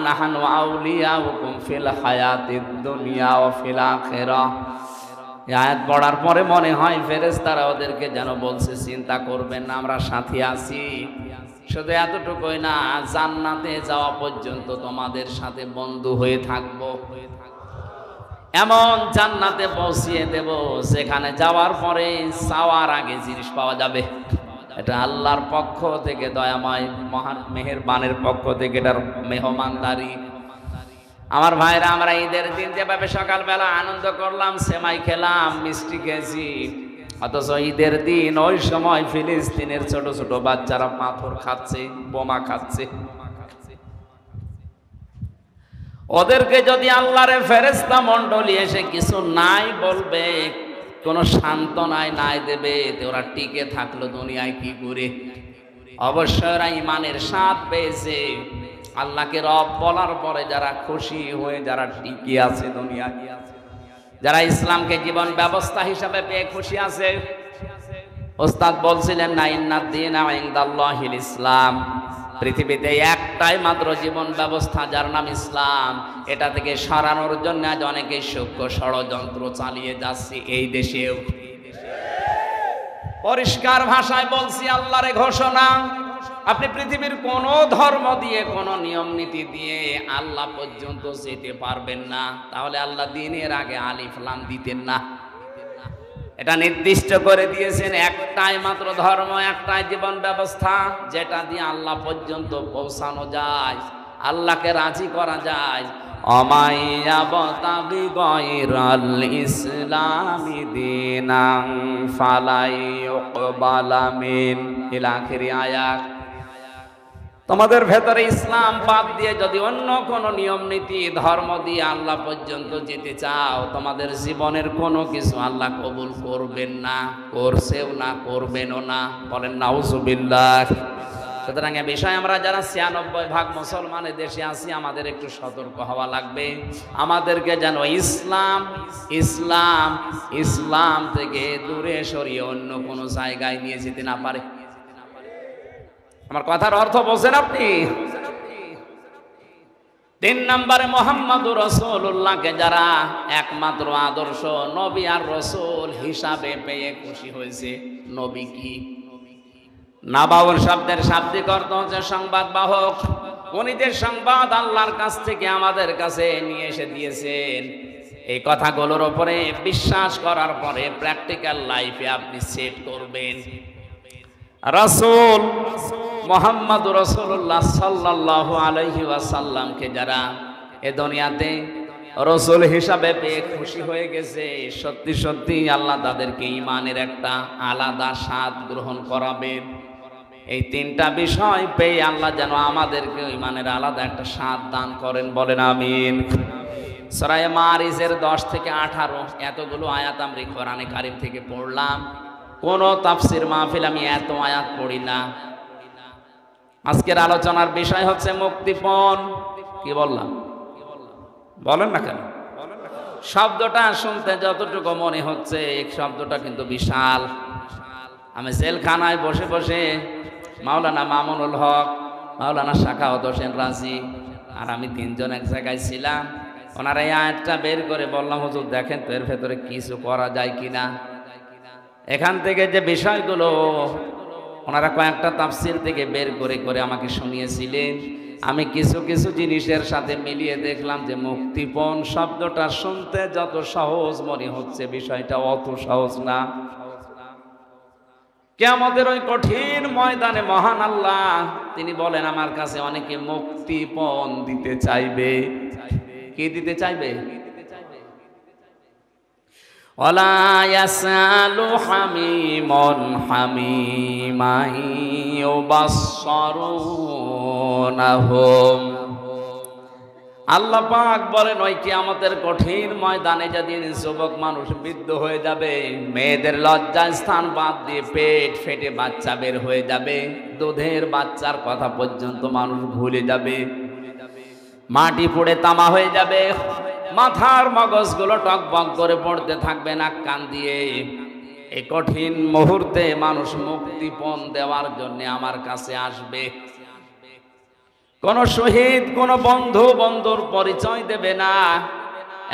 [SPEAKER 1] নাহানু আউলিয়াউকুম ফিল হায়াতিদ দুনিয়া ওয়া ফিল আখিরাহ, এই আয়াত পড়ার পরে মনে হয় ফেরেশতারা ওদেরকে যেন বলছে, চিন্তা করবেন না, আমরা সাথে আছি। শুধু এতটুকুই না, জান্নাতে যাওয়া পর্যন্ত তোমাদের সাথে বন্ধু হয়ে থাকবো। এমন জান্নাতে পৌঁছিয়ে দেব যেখানে যাওয়ার পরে চাওয়ার আগে জিনিস পাওয়া যাবে। এটা আল্লাহর পক্ষ থেকে, দয়াময় মহান মেহেরবানের পক্ষ থেকে এটার মেহমানদারি। আমার ভাইরা, আমরা ঈদের দিন যেভাবে সকালবেলা আনন্দ করলাম, সেমাই খেলাম, মিষ্টি খেয়েছি, অথচ ঈদের দিন ওই সময় ফিলিস্তিনের ছোট ছোট বাচ্চারা পাথর খাচ্ছে, বোমা খাচ্ছে। ওদেরকে যদি আল্লাহর ফেরেশতা মণ্ডলী এসে কিছু নাই বলবে, কোনো সান্ত্বনায় নাই দেবে, ওরা টিকে থাকলো দুনিয়ায় কি করে? অবশ্যই ওরা ইমানের স্বাদ পেয়েছে। আল্লাহকে রব বলার পরে যারা খুশি হয়ে যারা টিকে আছে দুনিয়ায়, যারা ইসলামকে জীবন ব্যবস্থা হিসাবে পেয়ে খুশি আছে। ওস্তাদ বলছিলেন না, ইন্নাদ-দীনা ইনদাল্লাহিল ইসলাম, পৃথিবীতে একটাই মাত্র জীবন ব্যবস্থা যার নাম ইসলাম। এটা থেকে সরানোর জন্য আজ অনেকে সূক্ষ্ম ষড়যন্ত্র চালিয়ে যাচ্ছে এই দেশেও। পরিষ্কার ভাষায় বলছি, আল্লাহর ঘোষণা, আপনি পৃথিবীর কোন ধর্ম দিয়ে, কোন নিয়ম নীতি দিয়ে আল্লাহ পর্যন্ত যেতে পারবেন না। তাহলে আল্লাহ দ্বীনের আগে আলিফ লাম দিতেন না। এটা নির্দিষ্ট করে দিয়েছেন, একটাই মাত্র ধর্ম, একটাই জীবন ব্যবস্থা যেটা দিয়ে আল্লাহ পর্যন্ত পৌঁছানো যায়, আল্লাহকে রাজি করা যায়। অমাইয়াবতাগি গায়রাল ইসলামি দীনান ফালাই ইউকবালা মিন, ইলা আখিরি আয়াত। তোমাদের ভেতরে ইসলাম বাদ দিয়ে যদি অন্য কোনো নিয়ম নীতি ধর্ম দিয়ে আল্লাহ পর্যন্ত যেতে চাও, তোমাদের জীবনের কোনো কিছু আল্লাহ কবুল করবেন না, করছেও না, করবেনও না। বলেন নাউজুবিল্লাহ। সুতরাং এ বিষয়ে আমরা যারা ৯৬% মুসলমানের দেশে আছি, আমাদের একটু সতর্ক হওয়া লাগবে। আমাদেরকে যেন ইসলাম ইসলাম ইসলাম থেকে দূরে সরিয়ে অন্য কোনো জায়গায় নিয়ে যেতে না পারে। আমার কথার অর্থ বোঝেন আপনি? ৩ নম্বরে মুহাম্মদুর রাসূলুল্লাহকে যারা একমাত্র আদর্শ নবী আর রাসূল হিসাবে পেয়ে খুশি হয়েছে। নবী কি? নাবাউল শব্দের শাব্দিক অর্থ হচ্ছে সংবাদ বাহক। উনি যে সংবাদ আল্লাহর কাছ থেকে আমাদের কাছে নিয়ে এসে দিয়েছেন, এই কথাগুলোর উপরে বিশ্বাস করার পরে প্র্যাকটিক্যাল লাইফে আপনি সেট করবেন। রাসূল মুহাম্মদুর রাসূলুল্লাহ সাল্লাল্লাহু আলাইহি ওয়াসাল্লামকে যারা এ দুনিয়াতে রাসূল হিসাবে পেয়ে খুশি হয়ে গেছে, সত্যি সত্যি আল্লাহ তাদেরকে ঈমানের একটা আলাদা স্বাদ গ্রহণ করাবেন। এই ৩টা বিষয় পেয়ে আল্লাহ যেন আমাদেরকে ঈমানের আলাদা একটা স্বাদ দান করেন। বলেন আমিন। সূরা মারিজের ১০ থেকে ১৮ এতগুলো আয়াত আমরা কোরআনে কারীম থেকে পড়লাম। কোন তাফসীর মাহফিল আমি এত আয়াত পড়ি না। আজকের আলোচনার বিষয় হচ্ছে মুক্তিপণ। কি বললাম? বলেন না কেন? শব্দটা শুনতে যতটুকু মনে হচ্ছে, এই শব্দটা কিন্তু বিশাল। আমি জেলখানায় বসে বসে মাওলানা মামুনুল হক, মাওলানা শাখাওয়াত হোসেন রাজি আর আমি ৩ জন এক জায়গায় ছিলাম। ওনারা এই আয়াতটা বের করে বললাম, হুজুর দেখেন তো এর ভেতরে কিছু করা যায় কিনা। এখান থেকে যে বিষয়গুলো ওনারা কয়েকটা তাফসীর থেকে বের করে করে আমাকে শুনিয়েছিলেন, আমি কিছু কিছু জিনিসের সাথে মিলিয়ে দেখলাম যে মুক্তিপণ শব্দটা শুনতে যত সহজ মনে হচ্ছে, বিষয়টা অত সহজ না। কিয়ামতের ওই কঠিন ময়দানে মহান আল্লাহ তিনি বলেন, আমার কাছে অনেকে মুক্তিপণ দিতে চাইবে। কি দিতে চাইবে? ওয়ালা ইয়াসালু হামিমুন হামিমা ইউবাসসারুনাহুম। আল্লাহ পাক বলেন, ওই কিয়ামতের কঠিন ময়দানে যেদিন যুবক মানুষ বৃদ্ধ হয়ে যাবে, মেয়েদের লজ্জা স্থান বাদ দিয়ে পেট ফেটে বাচ্চা বের হয়ে যাবে, দুধের বাচ্চার কথা পর্যন্ত মানুষ ভুলে যাবে, মাটি পড়ে তামা হয়ে যাবে, মাথার মগজগুলো টকবক করে পড়তে থাকবে নাক কান দিয়ে। এই কঠিন মুহূর্তে মানুষ মুক্তিপণ দেওয়ার জন্য আমার কাছে আসবে। কোন শহীদ, কোন বন্ধু বন্ধুর পরিচয় দেবে না,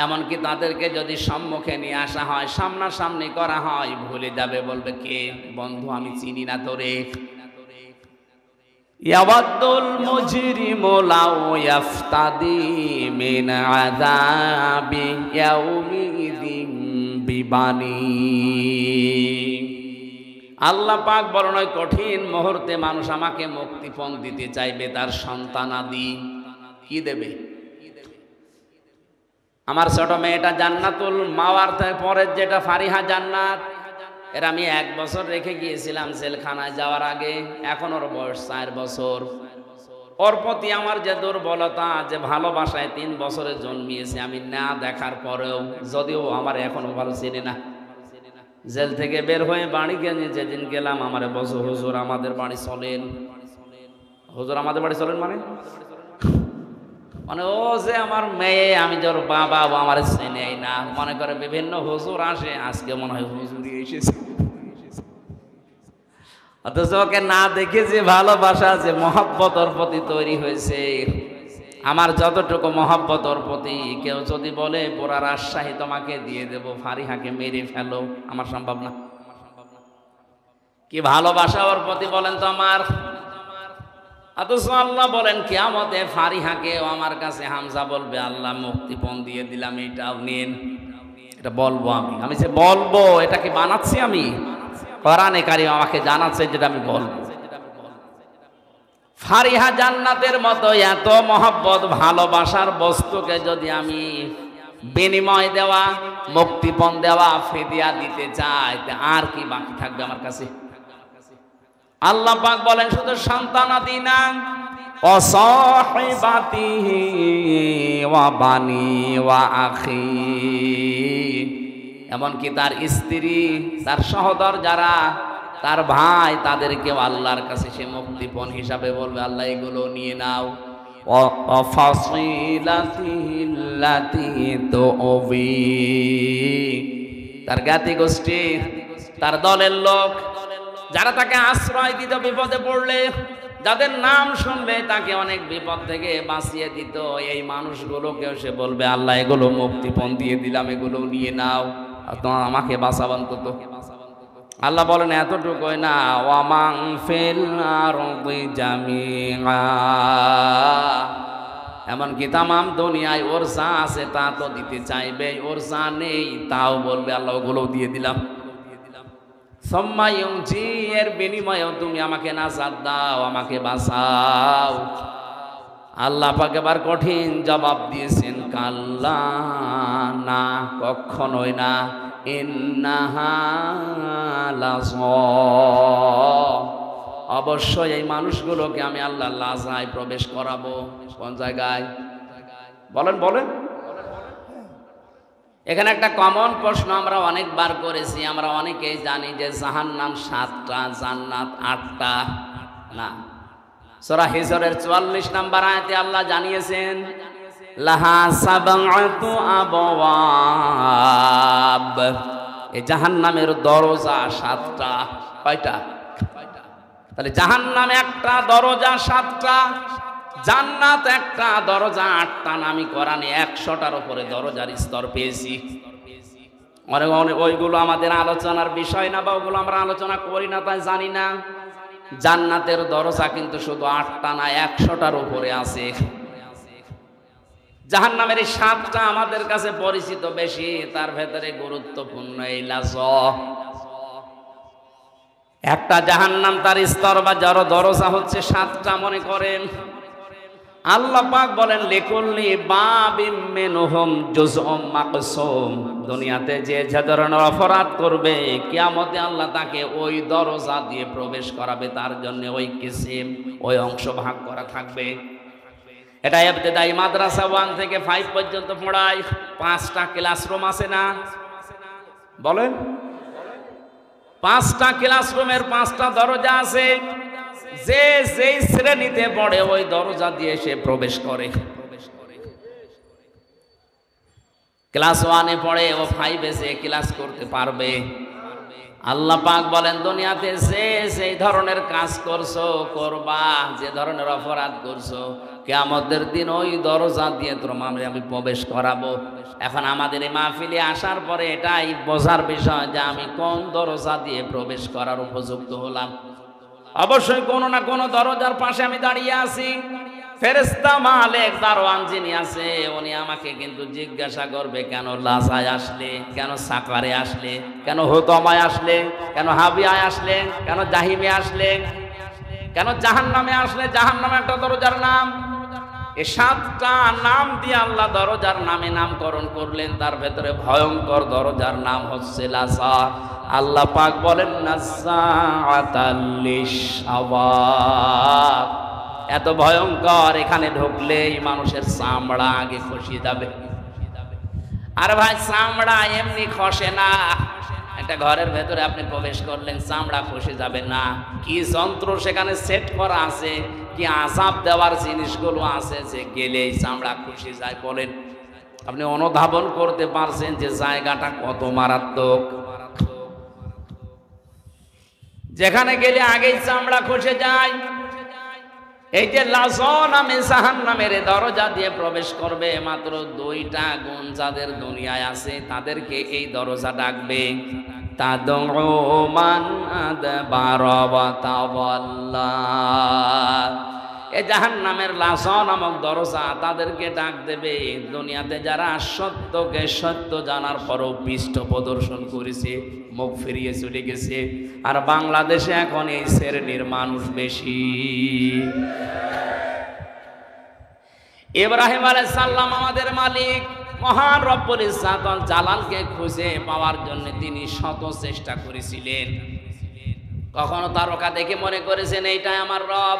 [SPEAKER 1] এমনকি তাদেরকে যদি সম্মুখে নিয়ে আসা হয়, সামনাসামনি করা হয়, ভুলে যাবে, বলবে কে বন্ধু, আমি চিনি না তোরে। ইয়াওয়াদুল মুজরিমু লাউ ইয়াফতাদি মিন আযাবি ইয়াউমিযিন বিবানি। আল্লাহ পাক বলেন ওই কঠিন মুহূর্তে মানুষ আমাকে মুক্তিপণ দিতে চাইবে, তার সন্তানাদি কি দেবে? আমার ছোট মেয়েটা জান্নাতুল মাওয়ার পরের যেটা ফারিহা জান্নাত, এর আমি 1 বছর রেখে গিয়েছিলাম জেলখানায় যাওয়ার আগে। এখন ওর বয়স 4 বছর। ওর প্রতি আমার যে দুর্বলতা, যে ভালোবাসায় 3 বছরে জন্মিয়েছে আমি না দেখার পরেও, যদিও আমার এখনো ভালো চেনে না। জেল থেকে বের হয়ে বাড়ি গিয়ে যেদিন গেলাম, আমার বছর হুজুর আমাদের বাড়ি চলেন, হুজুর আমাদের বাড়ি চলেন মানে মানে ও যে আমার মেয়ে, আমি যে ওর বাবা, ও আমার চেনেই না, মনে করে বিভিন্ন হুজুর আসে, আজকে মনে হয় হুজুরই এসেছে। অথচ ওকে না দেখে যে ভালোবাসা, যে মহব্বত ওর প্রতি তৈরি হয়েছে, আমার যতটুকু মহব্বত ওর প্রতি, কেউ যদি বলে পুরা রাজশাহী তোমাকে দিয়ে দেব, ফারিহাকে মেরে ফেলো, আমার সম্ভব না। কি ভালোবাসা ওর প্রতি বলেন তো আমার। অথচ আল্লাহ বলেন কিয়ামতে ফারিহাকে আমার কাছে হামজা বলবে, আল্লাহ মুক্তিপণ দিয়ে দিলাম, এটাও নিন। এটা বলবো আমি যে বলবো, এটা কি বানাচ্ছি আমি? কোরআনে কারীম আমাকে জানাচ্ছে যেটা আমি বলবো। ফারিহা জান্নাতের মতো এত মহব্বত, ভালোবাসার বস্তুকে যদি আমি বিনিময় দেওয়া, মুক্তিপণ দেওয়া, ফিদিয়া দিতে চাই, আর কি বাকি থাকবে আমার কাছে? আল্লাহ পাক বলেন শুধু সন্তানাদি না, ওয়াসাহিবাতিহি ওয়া বানি ওয়া আখি, এমনকি তার স্ত্রী, তার সহোদর যারা, তার ভাই, তাদেরকেও আল্লাহর কাছে সে মুক্তিপণ হিসাবে বলবে, আল্লাহ এগুলো নিয়ে নাও। ওয়া ফাসিলাতিহিল্লাতি তুবি, তার জ্ঞাতি গোষ্ঠী, তার দলের লোক, যারা তাকে আশ্রয় দিত বিপদে পড়লে, যাদের নাম শুনলে তাকে অনেক বিপদ থেকে বাঁচিয়ে দিত, এই মানুষগুলোকেও সে বলবে, আল্লাহ এগুলো মুক্তিপণ দিয়ে দিলাম, এগুলো নিয়ে নাও, আমাকে বাঁচাবান তো। আল্লাহ বলেন এতটুকুই না, ওয়ামান ফিল আরদি জামিআ, এমনকি তামাম দুনিয়ায় ওর যা আছে তা তো দিতে চাইবে, ওর যা নেই তাও বলবে, আল্লাহ ওগুলো দিয়ে দিলাম। সম্মায়ুজি, এর বিনিময়েও তুমি আমাকে নাজাত দাও, আমাকে বাঁচাও। আল্লাহ পাক এবার কঠিন জবাব দিয়েছেন, কাল্লা, না, কখনোই না, ইন্নাহা লাযা, অবশ্যই এই মানুষগুলোকে আমি আল্লাহ লাজায় প্রবেশ করাবো। কোন জায়গায় বলেন বলেন? এখানে একটা কমন প্রশ্ন আমরা অনেকবার করেছি, আমরা অনেকেই জানি যে জাহান্নাম 7টা, জান্নাত 8টা। না, সূরা হিজরের 44 নম্বর আয়াতে আল্লাহ জানিয়েছেন, লাহা সাবআতু আবওয়াব, এই জাহান্নামের দরজা 7টা। কয়টা? তাহলে জাহান্নাম একটা দরজা 7টা, জান্নাত একটা দরজা 8টা। আমি কোরআনে 100টার উপরে দরজার স্তর পেয়েছি। ওইগুলো আমাদের আলোচনার বিষয় না, বা ওগুলো আমরা আলোচনা করি না, তাই জানি না। জান্নাতের দরজা কিন্তু শুধু 8টা না, 100টার উপরে আছে। জাহান্নামের এই 7টা আমাদের কাছে পরিচিত বেশি, তার ভেতরে গুরুত্বপূর্ণ এই লাযা। একটা জাহান্নাম তার স্তর বা দরজা হচ্ছে 7টা। মনে করেন আল্লাহ পাক বলেন, লিকুল্লি বাবিম মিনহুম জুজউম মাকসুম, দুনিয়াতে যে ধরনের অপরাধ করবে, কিয়ামতে আল্লাহ তাকে ওই দরজা দিয়ে প্রবেশ করাবে, তার জন্য ওই কিসিম, ওই অংশ ভাগ করা থাকবে। এটা ইবতিদায়ী মাদ্রাসা 1 থেকে 5 পর্যন্ত পড়ায়। 5টা ক্লাসরুম আছে না? বলেন, 5টা ক্লাসরুমের 5টা দরজা আছে। যে যেই শ্রেণীতে পড়ে ওই দরজা দিয়ে সে প্রবেশ করে। ক্লাস 1-এ পড়ে, ও 5-এ সে ক্লাস করতে পারবে। আল্লাহ পাক বলেন দুনিয়াতে সেই ধরনের কাজ করছো করবা, যে ধরনের অপরাধ করছো, কিয়ামতের দিন ওই দরজা দিয়ে তোমাদের আমি প্রবেশ করাবো। এখন আমাদের এই মাহফিলে আসার পরে এটাই বোঝার বিষয় যে আমি কোন দরজা দিয়ে প্রবেশ করার উপযুক্ত হলাম। অবশ্যই কোনো না কোনো দরজার পাশে আমি দাঁড়িয়ে আছি। ফেরেশতা মালেক দারওয়ান যিনি আছে উনি আমাকে কিন্তু জিজ্ঞাসা করবে, কেন লাজায় আসলে, কেন সাকারে আসলে, কেন হুতমায় আসলে, কেন হাবিয়ায় আসলে, কেন জাহিমে আসলে, কেন জাহান্নামে আসলে। জাহান্নামে একটা দরজার নাম। এই 7টা নাম দিয়ে আল্লাহ দরজার নামে নামকরণ করলেন। তার ভেতরে ভয়ঙ্কর দরজার নাম হচ্ছে লাজা। আল্লাহ পাক বলেন নাযাআতাল লিশাওয়া, এত ভয়ঙ্কর, এখানে ঢুকলেই মানুষের চামড়া আগে খসে যাবে। আর ভাই চামড়া এমনি খসে না। একটা ঘরের ভেতরে আপনি প্রবেশ করলেন, চামড়া খসে যাবে না। কি যন্ত্র সেখানে সেট করা আছে, কি আযাব দেওয়ার জিনিসগুলো আছে যে গেলেই চামড়া খসে যায়। বলেন, আপনি অনুধাবন করতে পারছেন যে জায়গাটা কত মারাত্মক। যেখানে গেলে আগেই চামড়া খসে যায়। এই যে লাজা নামে জাহান্নামের দরজা দিয়ে প্রবেশ করবে, মাত্র 2টা গুণ যাদের দুনিয়ায় আছে তাদেরকে এই দরজা ডাকবে। তাদউ মান আদবারা ওয়া তাওয়াল্লা। এই জাহান্নামের লাজা নামক দরজা তাদেরকে ডাক দেবে দুনিয়াতে যারা সত্যকে সত্য জানার পরও পৃষ্ঠ প্রদর্শন করেছে, মুখ ফিরিয়ে চলে গেছে। আর বাংলাদেশে এখন এই শ্রেণীর মানুষ বেশি। ইব্রাহিম আলাইহিস সালাম আমাদের মালিক মহান রব্বুল ইজ্জত ওয়াল জালালকে খুঁজে পাওয়ার জন্য তিনি শত চেষ্টা করেছিলেন। কখনো তারকা দেখে মনে করেছেন এইটা আমার রব,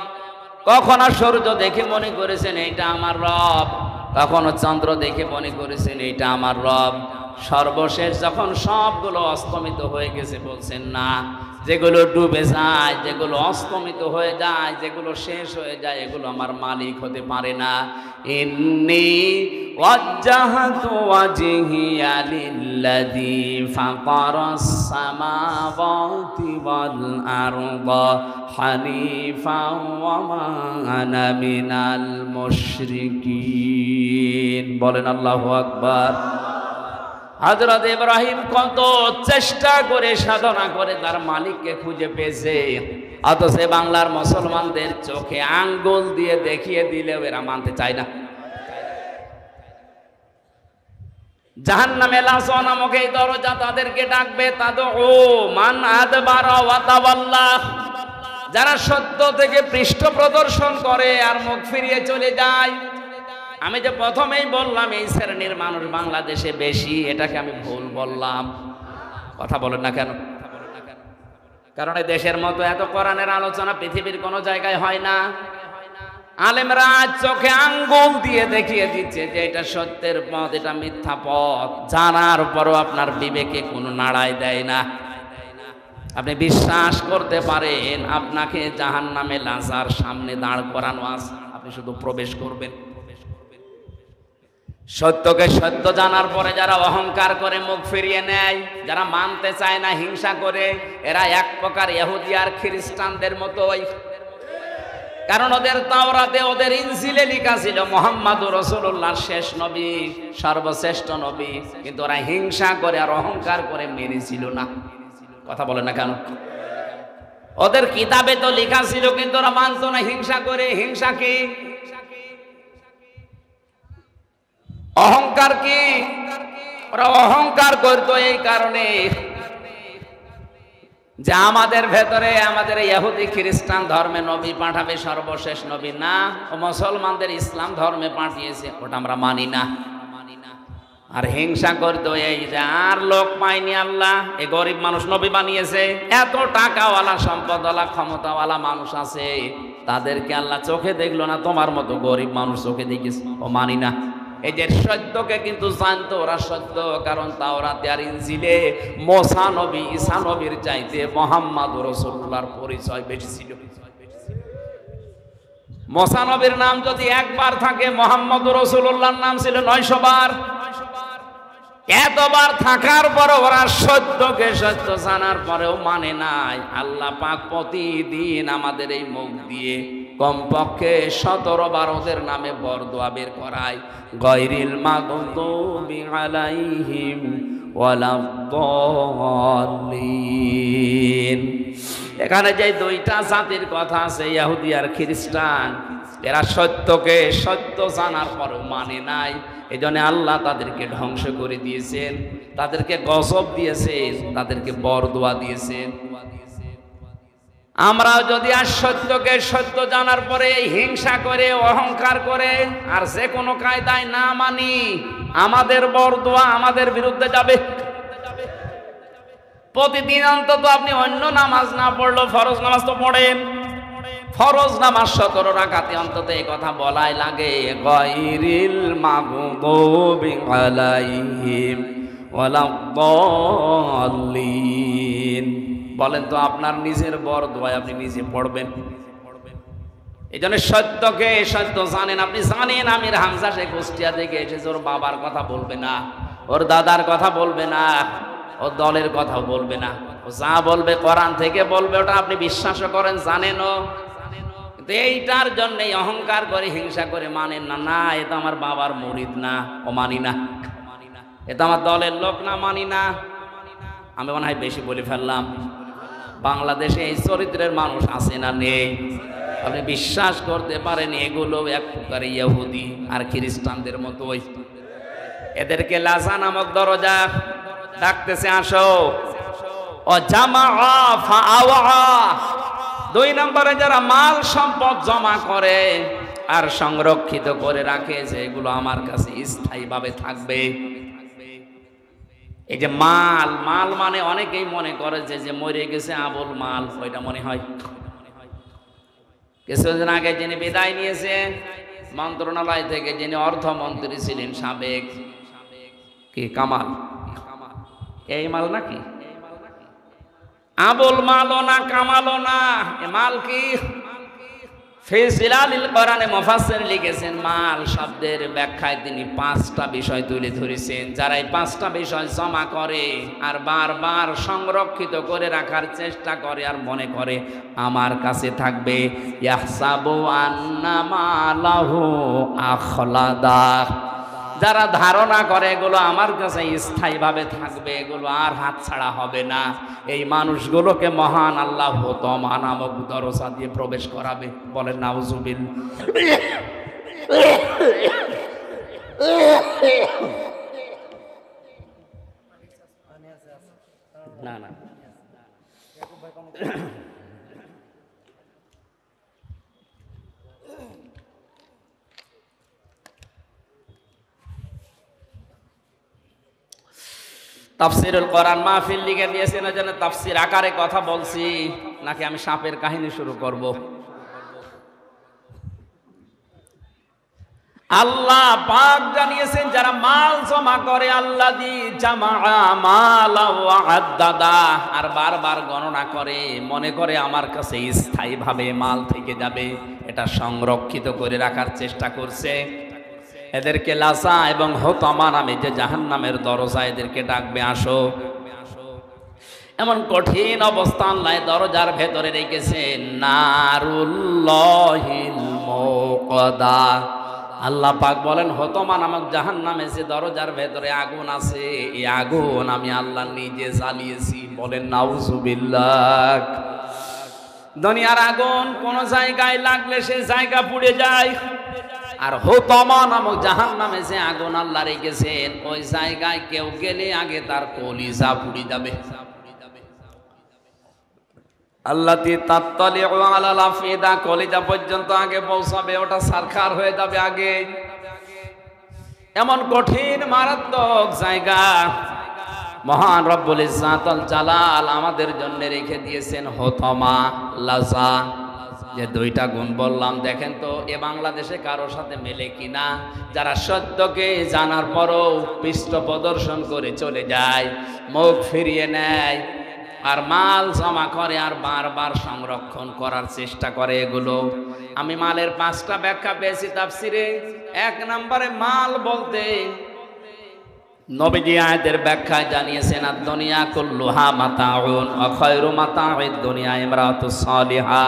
[SPEAKER 1] কখনো সূর্য দেখে মনে করেছেন এইটা আমার রব, কখনো চন্দ্র দেখে মনে করেছেন এইটা আমার রব। সর্বশেষ যখন সবগুলো অস্তমিত হয়ে গেছে বলছেন না, যেগুলো ডুবে যায়, যেগুলো অস্তমিত হয়ে যায়, যেগুলো শেষ হয়ে যায়, এগুলো আমার মালিক হতে পারে না। ইন্নী ওয়াজ্জাহতু ওয়াজহিয়া লিল্লাযী ফাতারাস সামাওয়াতি ওয়াল আরদা হানিফাও ওয়া মা আনা মিনাল মুশরিকিন। বলেন আল্লাহু আকবার। হযরত ইব্রাহিম কত চেষ্টা করে সাধনা করে তার মালিককে খুঁজে পেয়েছে, অথচ বাংলার মুসলমানদের চোখে আঙ্গুল দিয়ে দেখিয়ে দিলেও এরা মানতে চায় না। জাহান্নামে লাজা নামক এই দরজা তাদেরকে ডাকবে, তাদউ মান আদবারা ওয়া তাওয়াল্লা। যারা সত্য থেকে পৃষ্ঠ প্রদর্শন করে আর মুখ ফিরিয়ে চলে যায়। আমি যে প্রথমেই বললাম এই শ্রেণীর মানুষ বাংলাদেশে বেশি, এটাকে আমি ভুল বললাম? কথা বলেন না কেন? কারণ এই দেশের মতো এত কোরআনের আলোচনা পৃথিবীর কোনো জায়গায় হয় না। আলেমরা চোখে আঙ্গুল দিয়ে দেখিয়ে দিচ্ছে যে এটা সত্যের পথ, এটা মিথ্যা পথ, জানার পরও আপনার বিবেকে কোনো নাড়াই দেয় না। আপনি বিশ্বাস করতে পারেন আপনাকে জাহান্নামে লাজার সামনে দাঁড় করানো আছে, আপনি শুধু প্রবেশ করবেন। সত্যকে সত্য জানার পরে যারা অহংকার করে মুখ ফিরিয়ে নেয়, যারা মানতে চায় না, হিংসা করে, এরা এক প্রকার ইহুদি আর খ্রিস্টানদের মতোই। কারণ ওদের তাওরাতে, ওদের ইনজিলে লেখা ছিল মুহাম্মাদুর রাসূলুল্লাহ শেষ নবী, সর্বশ্রেষ্ঠ নবী, কিন্তু ওরা হিংসা করে আর অহংকার করে মেনেছিল না। কথা বলে না কেন? ওদের কিতাবে তো লেখা ছিল কিন্তু ওরা মানতো না, হিংসা করে। হিংসা কি? অহংকার কি? ওরা অহংকার করতো এই কারণে যে আমাদের ভেতরে, আমাদের ইহুদি খ্রিস্টান ধর্মে নবী পাঠাবে সর্বশেষ নবী না, ও মুসলমানদের ইসলাম ধর্মে পাঠিয়েছে, ওটা আমরা মানি না। আর হিংসা করতো এই যে আর লোক পায়নি আল্লাহ, এই গরিব মানুষ নবী বানিয়েছে, এত টাকাওয়ালা সম্পদওয়ালা ক্ষমতাওয়ালা মানুষ আছে, তাদেরকে আল্লাহ চোখে দেখলো না, তোমার মতো গরিব মানুষ চোখে দেখেছে, ও মানি না। এই যে সত্যকে কিন্তু জানতো ওরা সত্য, কারণ তাওরাতে আর ইনজিলে মুসা নবী, ঈসা নবীর চাইতে মুহাম্মাদুর রাসূলুল্লাহর পরিচয় বেশি ছিল। মুসা নবীর নাম যদি একবার থাকে, মুহাম্মাদুর রাসূলুল্লাহর নাম ছিল 900 বার। এতবার থাকার পরে ওরা সত্যকে সত্য জানার পরেও মানে নাই। আল্লাহ পাক প্রতিদিন আমাদের এই মুখ দিয়ে কমপক্ষে 17 বার ওদের নামে বরদোয়া বের করায়, গায়রিল মাগদুবি আলাইহিম ওয়ালাদ-দাল্লিন। এখানে যে দুইটা জাতির কথা আছে, ইহুদি আর খ্রিস্টান, এরা সত্যকে সত্য জানার পরেও মানে নাই। এই জন্য আল্লাহ তাদেরকে ধ্বংস করে দিয়েছেন, তাদেরকে গজব দিয়েছেন, তাদেরকে বরদোয়া দিয়েছেন। আমরাও যদি আর সত্যকে সত্য জানার পরে হিংসা করে, অহংকার করে আর যে কোনো কায়দায় না মানি, আমাদের বরদোয়া আমাদের বিরুদ্ধে যাবে। প্রতিদিন অন্তত আপনি অন্য নামাজ না পড়লেও ফরজ নামাজ তো পড়েন। ফরজ নামাজ 17 রাকাতে অন্তত এই কথা বলাই লাগে, গায়রিল মাগদুবি আলাইহিম ওয়ালাদ-দাল্লিন। বলেন তো আপনার নিজের বরদোয়া আপনি নিজে পড়বেন? এই জন্য সত্যকে সত্য জানেন। আপনি জানেন আমির হামজা সে কুষ্টিয়া থেকে এসেছে, ওর বাবার কথা বলবে না, ওর দাদার কথা বলবে না, ও দলের কথা বলবে না, ও যা বলবে কোরআন থেকে বলবে, ওটা আপনি বিশ্বাসও করেন, জানেনও। কিন্তু এইটার জন্যই অহংকার করে হিংসা করে মানেন না। না, এ তো আমার বাবার মুরিদ না, ও মানি না। এ তো আমার দলের লোক না, মানি না। আমি মনে হয় বেশি বলে ফেললাম। বাংলাদেশে এই চরিত্রের মানুষ আছে না নেই? আপনি বিশ্বাস করতে পারেন এগুলো এক প্রকার ইহুদি আর খ্রিস্টানদের মতোই। এদেরকে লাজা নামক দরজা ডাকতেছে, আসো। ও জামা ফাআওয়া, 2 নম্বরে যারা মাল সম্পদ জমা করে আর সংরক্ষিত করে রাখে যে এগুলো আমার কাছে স্থায়ীভাবে থাকবে। এই যে মাল, মাল মানে অনেকেই মনে করে যে মরে গেছে আবুল মাল, ওইটা মনে হয়। কিছুদিন আগে যিনি বিদায় নিয়েছে মন্ত্রণালয় থেকে, যিনি অর্থমন্ত্রী ছিলেন সাবেক, কি কামাল, এই মাল নাকি? আবুল মালও না, কামালও না, এ মাল কি? ফি জিলালিল কোরআনে মুফাসসির লিখেছেন, মাল শব্দের ব্যাখ্যায় তিনি 5টা বিষয় তুলে ধরেছেন। যারা এই 5টা বিষয় জমা করে আর বারবার সংরক্ষিত করে রাখার চেষ্টা করে আর মনে করে আমার কাছে থাকবে, ইয়াহসাবু আন্না মালাহু আখলাদা, যারা ধারণা করে এগুলো আমার কাছে স্থায়ীভাবে থাকবে, এগুলো আর হাতছাড়া হবে না, এই মানুষগুলোকে মহান আল্লাহ হুতমা নামক দরজা দিয়ে প্রবেশ করাবে। বলেন নাউজুবিল্লাহ। না না, তাফসিরুল কোরআন মাহফিল লিখে দিয়েছেন, ওই জন্য তাফসির আকারে কথা বলছি, নাকি আমি সাপের কাহিনী শুরু করব? আল্লাহ পাক জানিয়েছেন যারা মাল জমা করে, আল্লাযী জামাআ মালা ওয়া আদ্দাদা, আর বারবার গণনা করে, মনে করে আমার কাছে স্থায়ীভাবে মাল থেকে যাবে, এটা সংরক্ষিত করে রাখার চেষ্টা করছে। এদেরকে লাসা এবং হুতামা নামে যে জাহান্নামের দরজা এদেরকে ডাকবে, আসো। এমন কঠিন অবস্থা আল্লাহ দরজার ভেতরে রেখেছেন, নারুল্লাহিল মুকদা। আল্লাহ পাক বলেন, হুতামা নামক জাহান্নামে যে দরজার ভেতরে আগুন আছে, এই আগুন আমি আল্লাহ নিজে জ্বালিয়েছি। বলেন নাউজুবিল্লাহ। দুনিয়ার আগুন কোন জায়গায় লাগলে সে জায়গা পুড়ে যায়, আর হুতামা নামক জাহান্নামে যে আগুন আল্লাহ রেখেছেন, ওই জায়গায় কেউ গেলে আগে তার কলিজা পুড়ে যাবে। আল্লাতী তাত্তালিউ আলাল আফিদা, কলিজা পর্যন্ত আগে পৌঁছাবে, ওটা সারখার হয়ে যাবে আগে। এমন কঠিন মারাত্মক জায়গা মহান রব্বুল ইজ্জাত ওয়াল জালাল আমাদের জন্য রেখে দিয়েছেন, হুতামা, লাজা। যে 2টা গুণ বললাম, দেখেন তো এ বাংলাদেশে কারোর সাথে মেলে কিনা? যারা সত্যকে জানার পরও পৃষ্ঠ প্রদর্শন করে চলে যায়, মুখ ফিরিয়ে নেয়, আর মাল জমা করে আর বারবার সংরক্ষণ করার চেষ্টা করে। এগুলো আমি মালের 5টা ব্যাখ্যা পেয়েছি তাফসিরে। 1 নম্বরে মাল বলতে নবীজি আয়াতের ব্যাখ্যায় জানিয়েছেন, আদ-দুনিয়া কুল্লুহা মাতাউন ওয়া খায়রু মাতাউদ দুনিয়া ইমরাতুস সালিহা।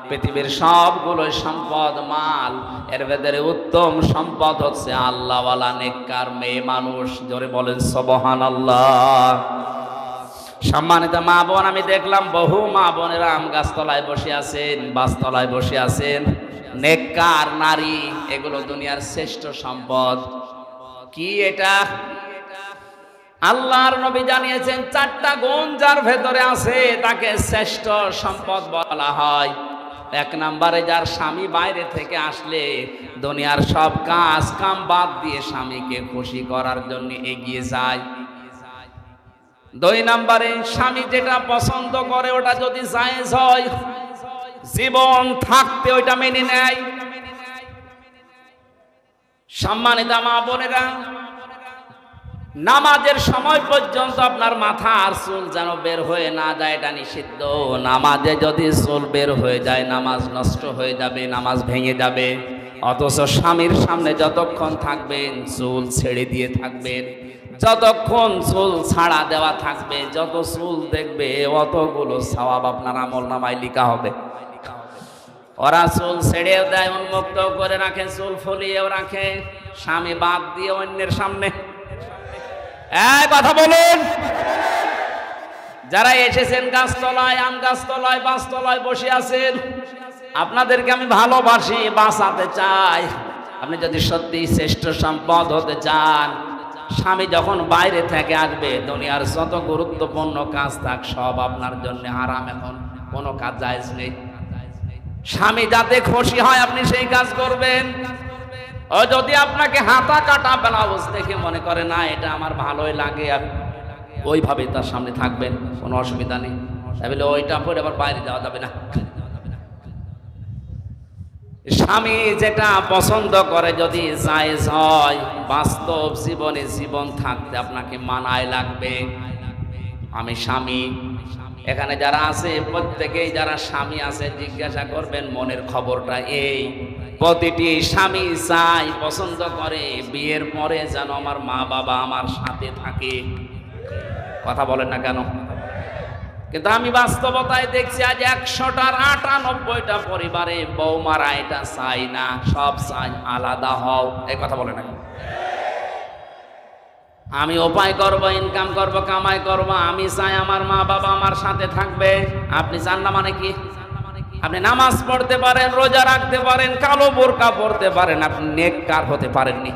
[SPEAKER 1] পৃথিবীর সবগুলো সম্পদ মাল, এর ভেতরে উত্তম সম্পদ হচ্ছে আল্লাহওয়ালা নেককার মেয়ে মানুষ। জোরে বলেন সুবহানাল্লাহ। সম্মানিত মা বোন, আমি দেখলাম বহু মা বোনেরা আম গাছতলায় বসে আছেন, বাসতলায় বসে আছেন। নেককার নারী, এগুলো দুনিয়ার শ্রেষ্ঠ সম্পদ। কি এটা? আল্লাহর নবী জানিয়েছেন, চারটা গুণ যার ভেতরে আছে তাকে শ্রেষ্ঠ সম্পদ বলা হয়। এক নম্বরে, যার স্বামী বাইরে থেকে আসলে দুনিয়ার সব কাজ কাম বাদ দিয়ে স্বামীকে খুশি করার জন্য এগিয়ে যায়। দুই নম্বরে, স্বামী যেটা পছন্দ করে ওটা যদি জায়েজ হয়, জীবন থাকতে ওইটা মেনে নেয়। সম্মানিত মা বোনেরা, নামাজের সময় পর্যন্ত আপনার মাথা আর চুল যেন বের হয়ে না যায়, এটা নিষিদ্ধ। নামাজে যদি চুল বের হয়ে যায় নামাজ নষ্ট হয়ে যাবে, নামাজ ভেঙে যাবে। অথচ স্বামীর সামনে যতক্ষণ থাকবেন চুল ছেড়ে দিয়ে থাকবেন, যতক্ষণ চুল ছাড়া দেওয়া থাকবে, যত চুল দেখবে অতগুলো সওয়াব আপনার আমলনামায় লেখা হবে। ওরা চুল ছেড়েও দেয়, উন্মুক্ত করে রাখে, চুল ফুলিয়েও রাখে, স্বামী বাদ দিয়ে অন্যের সামনে। কথা বলুন। যারা এসেছেন গাছতলায়, আম গাছতলায়, বাসতলায় বসে আছেন, আপনাদেরকে আমি ভালোবাসি, বাঁচাতে চাই। আপনি যদি সত্যি শ্রেষ্ঠ সম্পদ হতে চান, স্বামী যখন বাইরে থেকে আসবে দুনিয়ার যত গুরুত্বপূর্ণ কাজ থাক সব আপনার জন্য হারাম। এখন কোনো কাজ জায়েজ নেই। স্বামী যাতে খুশি হয় আপনি সেই কাজ করবেন। ও যদি আপনাকে হাতা কাটা ব্লাউজ দেখে মনে করে না এটা আমার ভালোই লাগে, ওইভাবে তার সামনে থাকবেন, কোনো অসুবিধা নেই। তাহলে ওইটা পরে আবার বাইরে যাওয়া যাবে না। স্বামী যেটা পছন্দ করে যদি জায়েজ হয়, বাস্তব জীবনে জীবন থাকতে আপনাকে মানায় লাগবে। আমি স্বামী, এখানে যারা আছে প্রত্যেকেই যারা স্বামী আছে জিজ্ঞাসা করবেন মনের খবরটা এই, প্রতিটি স্বামী চাই, পছন্দ করে বিয়ের পরে যেন আমার মা বাবা আমার সাথে থাকে। কথা বলেন না কেন? কিন্তু আমি বাস্তবতায় দেখছি আজ 100টার 98টা পরিবারে বৌমারা এটা চাই না, সব চাই আলাদা হও। এই কথা বলে না, আমি উপায় করব, ইনকাম করব, কামাই করব, আমি চাই আমার মা বাবা আমার সাথে থাকবে। আপনি চান না মানে কি? আপনি নামাজ পড়তে পারেন, রোজা রাখতে পারেন, কালো বোরকা পড়তে পারেন, আপনি নেককার হতে পারেননি।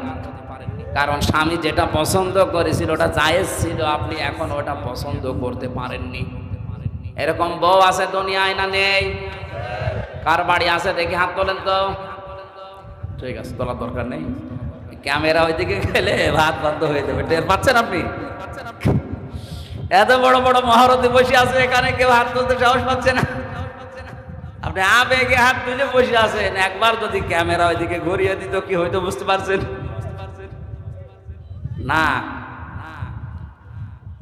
[SPEAKER 1] কারণ স্বামী যেটা পছন্দ করেছিল ওটা জায়েজ ছিল, আপনি এখন ওটা পছন্দ করতে পারেননি। এরকম বউ আছে দুনিয়ায় না নেই? কার বাড়ি আছে দেখি হাত তোলেন তো। ঠিক আছে, তোলার দরকার নেই, ক্যামেরা ওইদিকে গেলে ভাত বন্ধ হয়ে যাবে। টের পাচ্ছেন আপনি? এত বড় বড় মহারথী বসে আছে, এখানে কেউ হাত তুলতে সাহস পাচ্ছে না। আপনি আবেগে হাত তুলে বসে আছেন, একবার যদি ক্যামেরা ওইদিকে ঘুরিয়ে দিত কি হয়তো বুঝতে পারছেন না?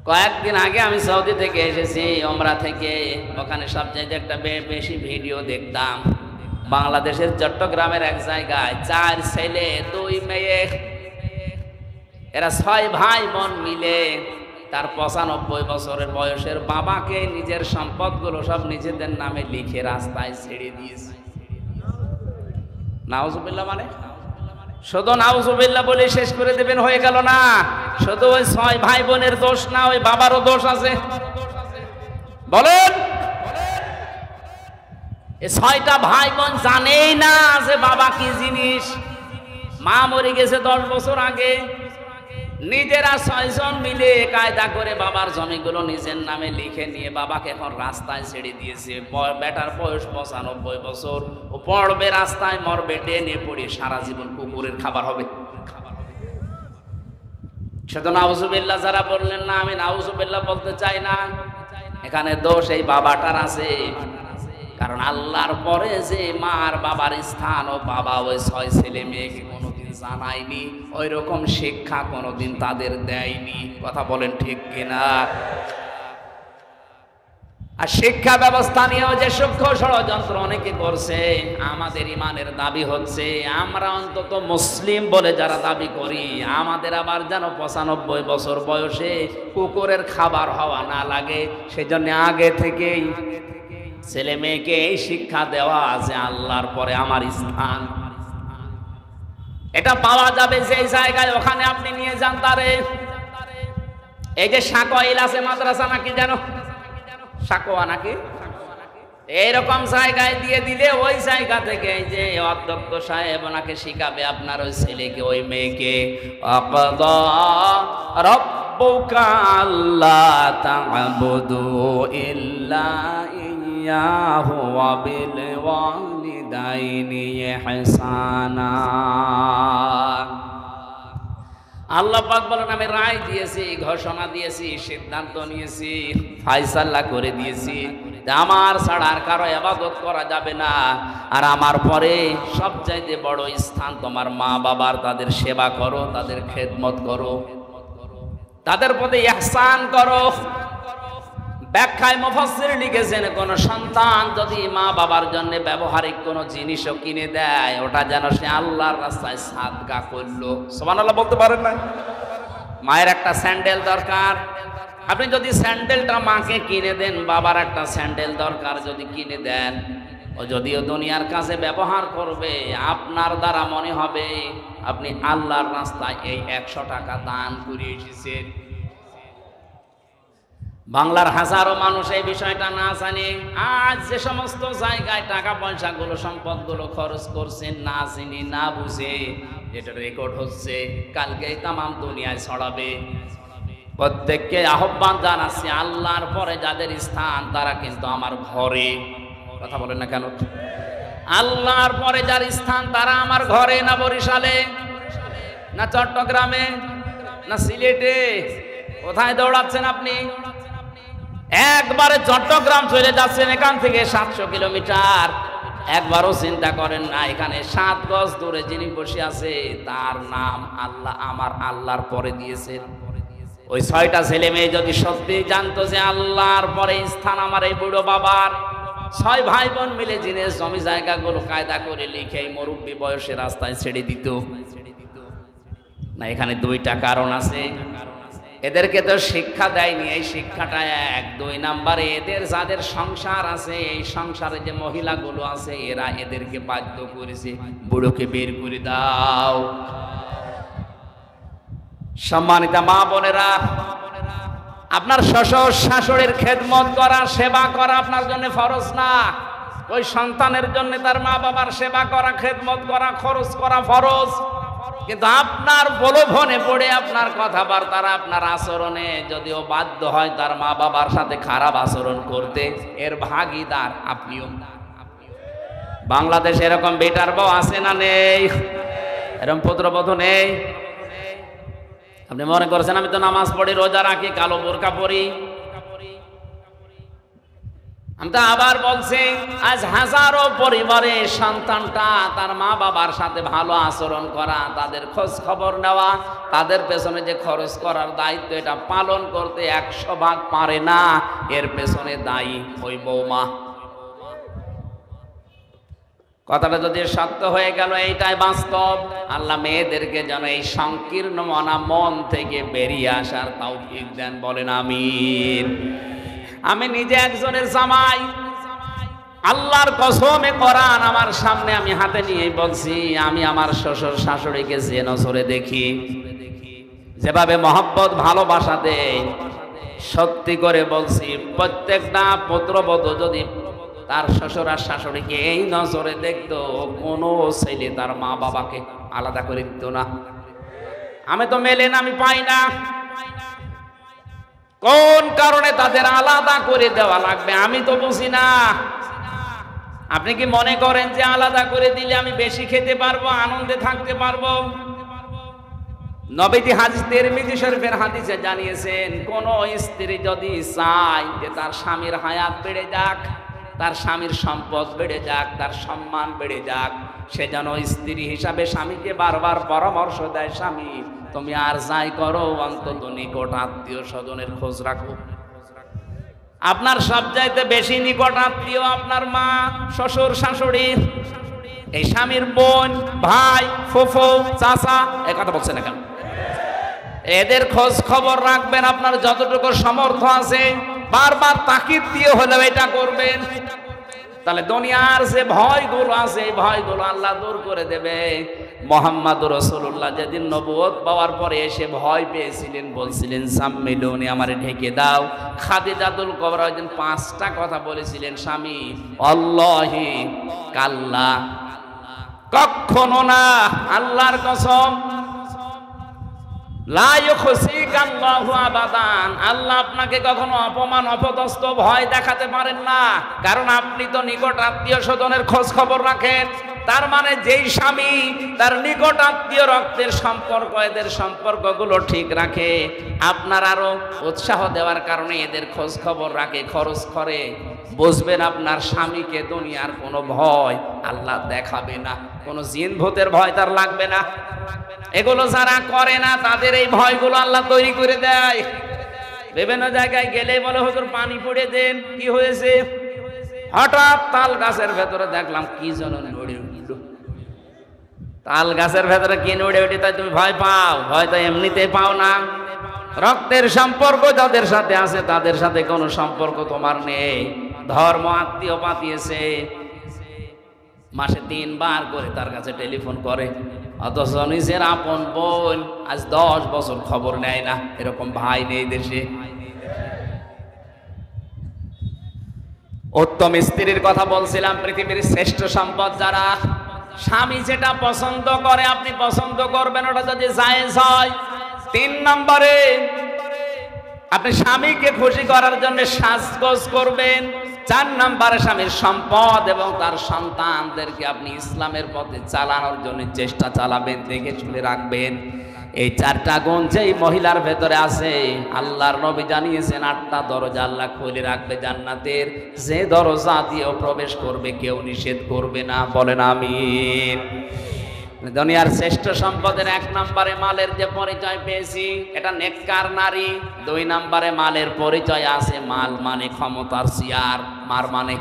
[SPEAKER 1] কয়েকদিন আগে আমি সৌদি থেকে এসেছি, ওমরা থেকে। ওখানে সবচাইতে একটা বেশি ভিডিও দেখতাম। বাংলাদেশের চট্টগ্রামের এক জায়গায় 4 ছেলে 2 মেয়ে, এরা 6 ভাই বোন মিলে তার 95 বছরের বয়সের বাবাকে নিজের সম্পদগুলো সব নিজেদের নামে লিখে রাস্তায় ছেড়ে দিয়েছে। নাউজুবিল্লাহ, মানে শুধু নাউজুবিল্লাহ বলে শেষ করে দেবেন হয়ে গেল না। শুধু ওই 6 ভাই বোনের দোষ না, ওই বাবারও দোষ আছে। বলেন, এই 6টা ভাই বোন জানেই না যে বাবা কি জিনিস। মা মরে গেছে 10 বছর আগে। নিজেরা 6 জন মিলে কায়দা করে বাবার জমিগুলো নিজের নামে লিখে নিয়ে বাবাকে এখন রাস্তায় ছেড়ে দিয়েছে। বেটার বয়স 95 বছর, ও পড়বে রাস্তায়, মরবে ডেনে পড়ে, সারা জীবন কুকুরের খাবার হবে। সেটা নাউজুবিল্লাহ যারা বললেন না, আমি নাউজুবিল্লাহ বলতে চাই না। এখানে দোষ এই বাবাটার আছে। কারণ আল্লাহর পরে যে মার বাবার স্থান, ও বাবা ওই 6 ছেলে মেয়েকে কোনোদিন জানায়নি, ওই রকম শিক্ষা কোনোদিন তাদের দেয়নি। কথা বলেন ঠিক কিনা? আর শিক্ষা ব্যবস্থা নিয়েও যে সূক্ষ্ম ষড়যন্ত্র অনেকে করছে। আমাদের ইমানের দাবি হচ্ছে আমরা অন্তত মুসলিম বলে যারা দাবি করি, আমাদের আবার যেন 95 বছর বয়সে কুকুরের খাবার হওয়া না লাগে, সেজন্য আগে থেকেই ছেলে মেয়েকে এই শিক্ষা দেওয়া আছে আল্লাহর পরে আমার স্থান। এটা পাওয়া যাবে যেই জায়গায়, ওখানে আপনি নিয়ে যান তারে। এই যে সাকোয়াইল আছে মাদ্রাসা নাকি জানো, সাকোয়া নাকি, এইরকম জায়গায় দিয়ে দিলে ওই জায়গা থেকে এই যে অধ্যক্ষ সাহেব ওনাকে শিখাবে আপনার ওই ছেলেকে ওই মেয়েকে। আকাদা রাব্বুকা আল্লা তা'বুদু ইল্লা ইয়াহু ওয়া বিল ওয়ালিদাইনি ইহসানা। আল্লাহ পাক বলেন আমি রায় দিয়েছি, ঘোষণা দিয়েছি, সিদ্ধান্ত নিয়েছি, ফায়সালা করে দিয়েছি আমার ছাড়া আর কারো ইবাদত করা যাবে না। আর আমার পরে সবচাইতে বড় স্থান তোমার মা বাবার, তাদের সেবা করো, তাদের খেদমত করো, তাদের প্রতি ইহসান করো। ব্যাখ্যায় মুফাসসির লিখেছেন কোন সন্তান যদি মা বাবার জন্য ব্যবহারিক কোনো জিনিসও কিনে দেয়, ওটা যেন সে আল্লাহর রাস্তায় সাদকা করলো। সুবহানাল্লাহ বলতে পারেন না? মায়ের একটা স্যান্ডেল দরকার, আপনি যদি স্যান্ডেলটা মাকে কিনে দেন, বাবার একটা স্যান্ডেল দরকার যদি কিনে দেন, ও যদিও দুনিয়ার কাছে ব্যবহার করবে, আপনার দ্বারা মনে হবে আপনি আল্লাহর রাস্তায় এই 100 টাকা দান করে এসেছেন। বাংলার হাজারো মানুষ এই বিষয়টা না জানে। আজ যে সমস্ত জায়গায় টাকা পয়সাগুলো সম্পদগুলো খরচ করছেন না জেনে না বুঝে, যেটা রেকর্ড হচ্ছে কালকে তামাম দুনিয়ায় ছড়াবে। প্রত্যেককে আহ্বান জানাচ্ছি আল্লাহর পরে যাদের স্থান তারা কিন্তু আমার ঘরে। কথা বলেন না কেন? আল্লাহর পরে যার স্থান তারা আমার ঘরে, না বরিশালে, না চট্টগ্রামে, না সিলেটে। কোথায় দৌড়াচ্ছেন আপনি? একবারে চট্টগ্রাম চলে যাচ্ছেন, এখান থেকে 700 কিলোমিটার। একবারও চিন্তা করেন না এখানে 7 গজ দূরে যিনি বসে আছে তার নাম আল্লাহ আমার আল্লাহর পরে দিয়েছেন। ওই 6টা ছেলে মেয়ে যদি সত্যি জানতো যে আল্লাহর পরে স্থান আমার এই বুড়ো বাবার, 6 ভাই বোন মিলে জিনিস জমি জায়গাগুলো কায়দা করে লিখে মুরব্বী বয়সে রাস্তায় ছেড়ে দিত না। এখানে 2টা কারণ আছে। এদেরকে তো শিক্ষা দেয়নি, এই শিক্ষাটা 1। 2 নম্বরে এদের যাদের সংসার আছে, এই সংসারে যে মহিলাগুলো আছে এরা এদেরকে বাধ্য করেছে বুড়োকে বের করে দাও। সম্মানিত মা বোনেরা, আপনার শ্বশুর শাশুড়ির খেদমত করা, সেবা করা আপনার জন্য ফরজ না। ওই সন্তানের জন্য তার মা বাবার সেবা করা, খেদমত করা, খরচ করা ফরজ। কিন্তু আপনার প্রলোভনে পড়ে আপনার কথাবার্তার, আপনার আচরণে যদিও বাধ্য হয় তার মা বাবার সাথে খারাপ আচরণ করতে, এর ভাগীদার আপনিও। বাংলাদেশে এরকম বেটার বউ আছে না নেই? এরকম পুত্রবধূ নেই? আপনি মনে করছেন আমি তো নামাজ পড়ি, রোজা রাখি, কালো বোরকা পরি। আমি তো আবার বলছি আজ হাজারো পরিবারে সন্তানটা তার মা বাবার সাথে ভালো আচরণ করা, তাদের খোঁজ খবর নেওয়া, তাদের পেছনে যে খরচ করার দায়িত্ব এটা পালন করতে 100 ভাগ পারে না। এর পেছনে দায়ী ওই বৌমা। কথাটা যদি সত্য হয়ে গেল, এইটাই বাস্তব। আল্লাহ মেয়েদেরকে যেন এই সংকীর্ণ মনা মন থেকে বেরিয়ে আসার তৌফিক দেন, বলেন আমিন। আমি নিজে একজনের জামাই, আল্লাহর কসমে কোরআন আমার সামনে আমি হাতে নিয়ে বলছি, আমি আমার শ্বশুর শাশুড়িকে যে নজরে দেখি, যেভাবে মহব্বত ভালোবাসা দেয়, সত্যি করে বলছি প্রত্যেকটা পুত্রবধূ যদি তার শ্বশুর আর শাশুড়িকে এই নজরে দেখতো, কোনো ছেলে তার মা বাবাকে আলাদা করে দিত না। আমি তো মেলেন আমি পাই না, কোন কারণে তাদের আলাদা করে দেওয়া লাগবে আমি তো বুঝি না। আপনি কি মনে করেন যে আলাদা করে দিলে আমি বেশি খেতে পারবো, আনন্দে থাকতে পারবো? নবীজি হাদিস তিরমিজি শরীফের হাদিসে জানিয়েছেন, কোন স্ত্রী যদি চায় যে তার স্বামীর হায়াত বেড়ে যাক, তার স্বামীর সম্পদ বেড়ে যাক, তার সম্মান বেড়ে যাক, সে যেন স্ত্রী হিসাবে স্বামীকে বারবার পরামর্শ দেয়, স্বামী তুমি আর যাই করো অন্তত নিকট আত্মীয় স্বজনের খোঁজ রাখো। আপনার সবচাইতে বেশি নিকট আত্মীয় আপনার মা, শ্বশুর, শাশুড়ি, এই স্বামীর বোন, ভাই, ফুফু, চাচা, এই কথা বলছেন না কেন? এদের খোঁজ খবর রাখবেন আপনার যতটুকু সামর্থ্য আছে, বারবার তাকিদ দিয়ে হলেও এটা করবেন। তাহলে দুনিয়ার যে ভয়গুলো আছে এই ভয়গুলো আল্লাহ দূর করে দেবে। মুহাম্মদুর রাসূলুল্লাহ যেদিন নবুয়ত পাওয়ার পরে এসে ভয় পেয়েছিলেন, বলছিলেন সাম্মিলুনি, আমারে ঢেকে দাও। খাদিজাতুল কুবরা ওইদিন 5টা কথা বলেছিলেন, স্বামী আল্লাহি কাল্লা, কখনো না, আল্লাহর কসম, লা ইউখসিকাল্লাহু আবাদান, আল্লাহ আপনাকে কখনো অপমান, অপদস্থ, ভয় দেখাতে পারেন না, কারণ আপনি তো নিকট আত্মীয় স্বজনের খোঁজ খবর রাখেন। তার মানে যেই স্বামী তার নিকট আত্মীয় রক্তের সম্পর্ক, এদের সম্পর্কগুলো ঠিক রাখে, আপনার আরো উৎসাহ দেওয়ার কারণে এদের খোঁজ খবর রাখে, খরচ করে, বুঝবেন আপনার স্বামীকে দুনিয়ার কোনো ভয় আল্লাহ দেখাবে না, কোনো জিন ভূতের ভয় তার লাগবে না। এগুলো যারা করে না তাদের এই ভয়গুলো আল্লাহ তৈরি করে দেয়। বিভিন্ন জায়গায় গেলে বলে হুজুর পানি পড়ে দেন, কি হয়েছে? হঠাৎ তাল গাছের ভেতরে দেখলাম কি যেন নড়ে উঠল। তাল গাছের ভেতরে কি নড়ে উঠে তাই তুমি ভয় পাও? ভয় তো এমনিতেই পাও না। রক্তের সম্পর্ক যাদের সাথে আছে তাদের সাথে কোনো সম্পর্ক তোমার নেই, ধর্ম আত্মীয় পাতিয়েছে, মাসে 3 বার করে তার কাছে টেলিফোন করে, অথচ নিজের আপন বোন আজ 10 বছর খবর নেয় না। এরকম ভাই নেই দেশে। উত্তম স্ত্রীর কথা বলছিলাম, পৃথিবীর শ্রেষ্ঠ সম্পদ যারা, স্বামী যেটা পছন্দ করে আপনি পছন্দ করবেন, ওটা যদি জায়েজ হয়। 3 নম্বরে আপনি স্বামীকে খুশি করার জন্য সাজগোজ করবেন। 4 নম্বরে স্বামীর সম্পদ এবং তার সন্তানদেরকে আপনি ইসলামের পথে চালানোর জন্য চেষ্টা চালাবেন, দেখে শুনে রাখবেন। এই 4টা গুণ যেই মহিলার ভেতরে আছে, আল্লাহর নবী জানিয়েছেন 8টা দরজা আল্লাহ খুলে রাখবে জান্নাতের, যে দরজা দিয়ে প্রবেশ করবে কেউ নিষেধ করবে না। বলেন আমিন। দুনিয়ার শ্রেষ্ঠ সম্পদের 1 নম্বরে মালের যে পরিচয় পেয়েছি, এটা নেককার নারী। 2 নম্বরে মালের পরিচয় আছে, মাল মানে ক্ষমতার চেয়ার, মার মানে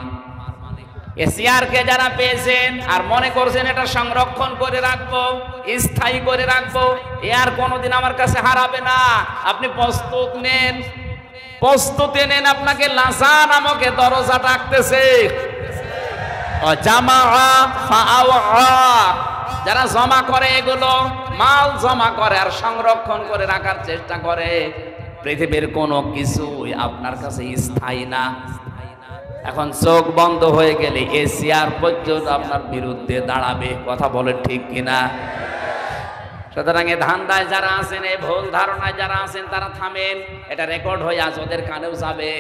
[SPEAKER 1] এ চেয়ারকে যারা পেয়েছেন আর মনে করছেন এটা সংরক্ষণ করে রাখবো, স্থায়ী করে রাখবো, এ আর কোনোদিন আমার কাছে হারাবে না। আপনি প্রস্তুত নেন, প্রস্তুতি নেন, আপনাকে লাসা নামক দরজা ডাকতেছে। যারা জমা করে, এগুলো মাল জমা করে আর সংরক্ষণ করে রাখার চেষ্টা করে, পৃথিবীর কোনো কিছুই আপনার কাছে স্থায়ী না। এখন চোখ বন্ধ হয়ে গেলে এ চেয়ার পর্যন্ত আপনার বিরুদ্ধে দাঁড়াবে। কথা বলে ঠিক কিনা? সুতরাং এ ধান্দায় যারা আছেন, এই ভুল ধারণায় যারা আছেন, তারা থামেন। এটা রেকর্ড হয়ে আজ ওদের কানেও যাবে।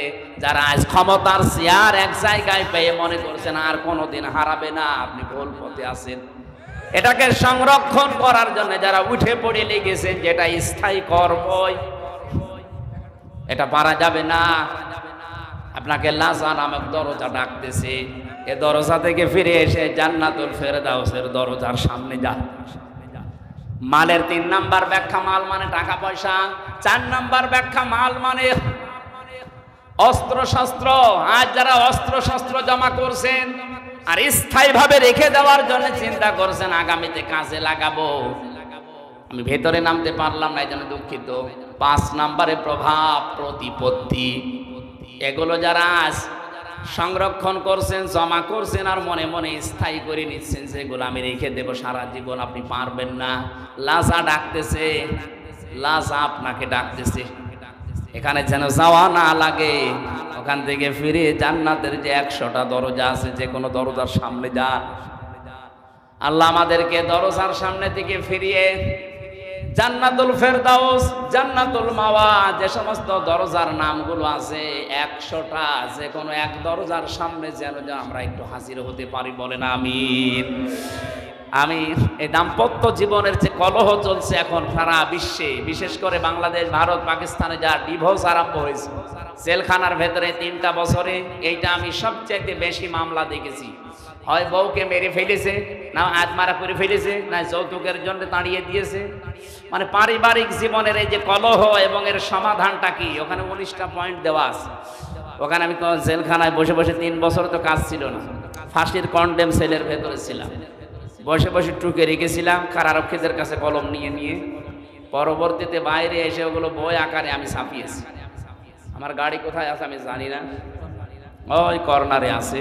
[SPEAKER 1] যারা আজ ক্ষমতার চেয়ার এক জায়গায় পেয়ে মনে করছেন আর কোনোদিন হারাবে না, আপনি ভুল পথে আছেন। এটাকে সংরক্ষণ করার জন্য যারা উঠে পড়ে লেগেছেন, যেটা স্থায়ী কর্মই, এটা পারা যাবে না। আপনাকে লাসা নামক দরজা ডাকতেছে, এ দরজা থেকে ফিরে এসে জান্নাতুল ফেরদাউসের দরজার সামনে যান। মালের 3 নাম্বার ব্যাখ্যা, মাল মানে টাকা পয়সা। 4 নাম্বার ব্যাখ্যা, মাল মানে অস্ত্র শস্ত্র। আজ যারা অস্ত্র শস্ত্র জমা করছেন আর স্থায়ীভাবে রেখে দেওয়ার জন্য চিন্তা করছেন আগামীতে কাজে লাগাবো, আমি ভেতরে নামতে পারলাম না, এই জন্য দুঃখিত। 5 নাম্বারে প্রভাব প্রতিপত্তি। এগুলো যারা আজ সংরক্ষণ করছেন, জমা করছেন আর মনে মনে স্থায়ী করে নিচ্ছেন, সেগুলো আমি রেখে দেব সারা জীবন, আপনি পারবেন না। লাসা ডাকতেছে, লাসা আপনাকে ডাকতেছে। এখানে যেন যাওয়া না লাগে, ওখান থেকে ফিরে জান্নাতের যে 100টা দরজা আছে, যে কোনো দরজার সামনে যান। আল্লাহ আমাদেরকে দরজার সামনে থেকে ফিরিয়ে জান্নাতুল ফেরদাউস, জান্নাতুল মাওয়া, যে সমস্ত দরজার নামগুলো আছে 100টা, যে কোনো এক দরজার সামনে যেন আমরা একটু হাজির হতে পারি। বলেন আমিন। আমি এই দাম্পত্য জীবনের যে কলহ চলছে এখন সারা বিশ্বে, বিশেষ করে বাংলাদেশ, ভারত, পাকিস্তানে যা ডিভোর্স আরম্ভ হয়েছে, জেলখানার ভেতরে 3টা বছরে এইটা আমি সবচেয়ে বেশি মামলা দেখেছি। হয় বউকে মেরে ফেলেছে, না আত্মারা করে ফেলেছে, না যৌতুকের জন্য দাঁড়িয়ে দিয়েছে। মানে পারিবারিক জীবনের এই যে কলহ এবং এর সমাধানটা কি, ওখানে 19টা পয়েন্ট দেওয়া আছে। ওখানে আমি জেলখানায় বসে বসে 3 বছর তো কাজ ছিল না, ফাঁসির কন্ডেম সেলের ভেতরে ছিলাম, বসে বসে টুকে রেখেছিলাম কারারক্ষীদের কাছে কলম নিয়ে নিয়ে। পরবর্তীতে বাইরে এসে ওগুলো বই আকারে আমি ছাপিয়েছি। আমার গাড়ি কোথায় আছে আমি জানি না, ওই কর্নারে আছে।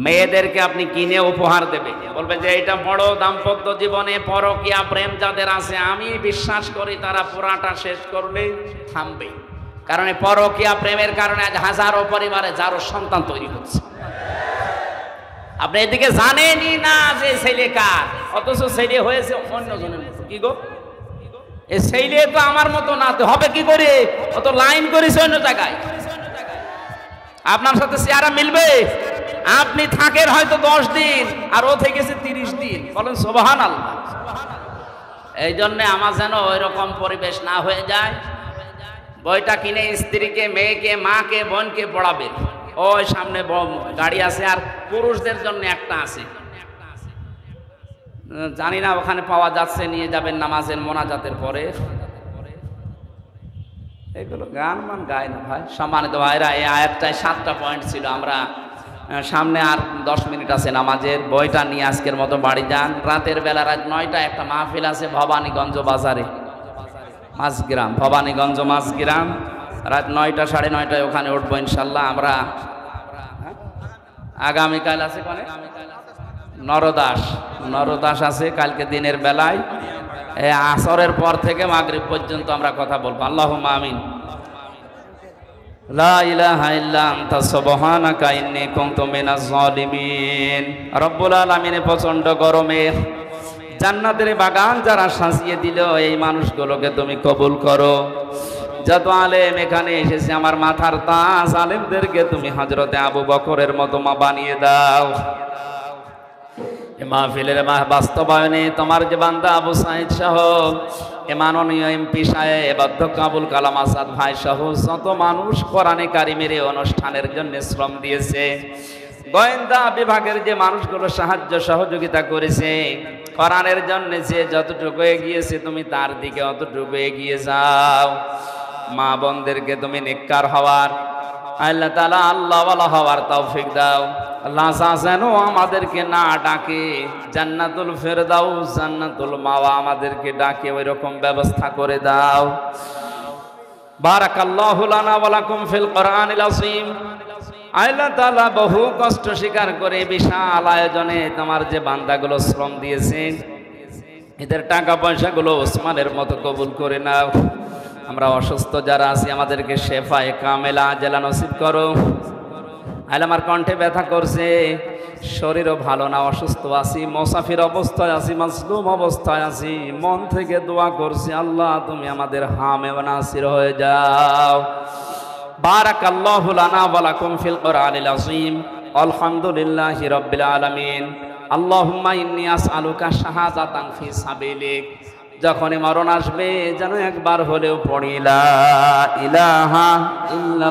[SPEAKER 1] মেয়েদেরকে আপনি কিনে উপহার দেবে, বলবে যে এটা বড় দাম্পত্য জীবনে পরকীয়া প্রেম যাদের আছে, আমি বিশ্বাস করি তারা পুরাটা শেষ করলে থামবে। কারণ এই পরকীয়া প্রেমের কারণে আজ হাজারো পরিবারে যারো সন্তান তৈরি হচ্ছে। আপনি এদিকে জানেনই না যে ছেলে কার, অথচ ছেলে হয়েছে অন্যজনের মতো। কি গো, এই ছেলে তো আমার মতো না, তো হবে কি করে? অত লাইন করেছে অন্য জায়গায়, আপনার সাথে চেহারা মিলবে? আপনি থাকেন হয়তো 10 দিন, আর ও থেকেছে 30 দিন। বলেন সুবহানাল্লাহ। এই জন্যে আমার যেন ওই রকম পরিবেশ না হয়ে যায়। বইটা কিনে স্ত্রীকে, মেয়েকে, মাকে, বোনকে পড়াবে। ওই সামনে গাড়ি আছে, আর পুরুষদের জন্য একটা আছে, জানি না ওখানে পাওয়া যাচ্ছে, নিয়ে যাবেন নামাজের মোনাজাতের পরে। এগুলো গান মান গায় না ভাই। সম্মানিত ভাইরা, এই আয়াতটায় 7টা পয়েন্ট ছিল। আমরা সামনে আর 10 মিনিট আছে নামাজের। বইটা নিয়ে আজকের মতো বাড়ি যান। রাতের বেলা রাত 9টায় একটা মাহফিল আছে ভবানীগঞ্জ বাজারে, মাঝগ্রাম, ভবানীগঞ্জ মাঝগ্রাম। রাত 9টা 9:30টায় ওখানে উঠবো ইনশাল্লাহ। আমরা আগামীকাল আছে কোনে নরদাস আছে কালকে দিনের বেলায়, আসরের পর থেকে মাগরিব পর্যন্ত আমরা কথা বলবো। আল্লাহুম্মা আমিন। লা ইলাহা ইল্লা আনতা সুবহানাকা ইন্নী কুনতু মিনাজ জালিমিন। রব্বুল আলামিনের প্রচন্ড গরমে জান্নাতের বাগান যারা সাজিয়ে দিল, এই মানুষগুলোকে তুমি কবুল করো। যত আলেম এখানে এসেছে, আমার মাথার তাজ আলেমদেরকে তুমি হযরতে আবু বকরের মতো মা বানিয়ে দাও। মাহফিলের বাস্তবায়নে তোমার যে বান্দা আবু সাইদ সহ, মাননীয় এমপি সাহেব, অধ্যক্ষ আবুল কালাম আজাদ ভাই সহ যত মানুষ কোরআনে কারিমের এই অনুষ্ঠানের জন্য শ্রম দিয়েছে, গোয়েন্দা বিভাগের যে মানুষগুলো সাহায্য সহযোগিতা করেছে, কোরআনের জন্য যে যতটুকু এগিয়েছে, তুমি তার দিকে অতটুকু এগিয়ে যাও। মা বোনদেরকে তুমি নেককার হওয়ার, আল্লাহ তাআলা আল্লাহওয়ালা হওয়ার তৌফিক দাও। আল্লাহ যেন আমাদেরকে না ডাকে জান্নাতুল ফেরদাউস, জান্নাতুল মাওয়া আমাদেরকে ডাকে, ওই রকম ব্যবস্থা করে দাও। বারাকাল্লাহু লানা ওয়া লাকুম ফিল কোরআনিল আযীম। আল্লাহ তাআলা বহু কষ্ট স্বীকার করে বিশাল আয়োজনে তোমার যে বান্দাগুলো শ্রম দিয়েছে, এদের টাকা পয়সাগুলো ওসমানের মতো কবুল করে নাও। আমরা অসুস্থ যারা আছি, আমাদেরকে শেফায়ে কামেলা আজেলা নসিব করো। আল্লাহ আমার কণ্ঠে ব্যথা করছে, শরীরও ভালো না, অসুস্থ আছি, মুসাফির অবস্থায় আছি, মাজলুম অবস্থায় আছি, মন থেকে দোয়া করছি, আল্লাহ তুমি আমাদের হামে ওয়া নাসির হয়ে যাও। বারাকাল্লাহু লানা ওয়া লাকুম ফিল কোরআনিল আযীম। আলহামদুলিল্লাহি রাব্বিল আলামিন। আল্লাহুম্মা ইন্নী আসআলুকা শাহাদাতান ফি সাবিলিক। যখনই মরণ আসবে যেন একবার হলেও পড়ি লা ইলাহা ইল্লাল্লাহ।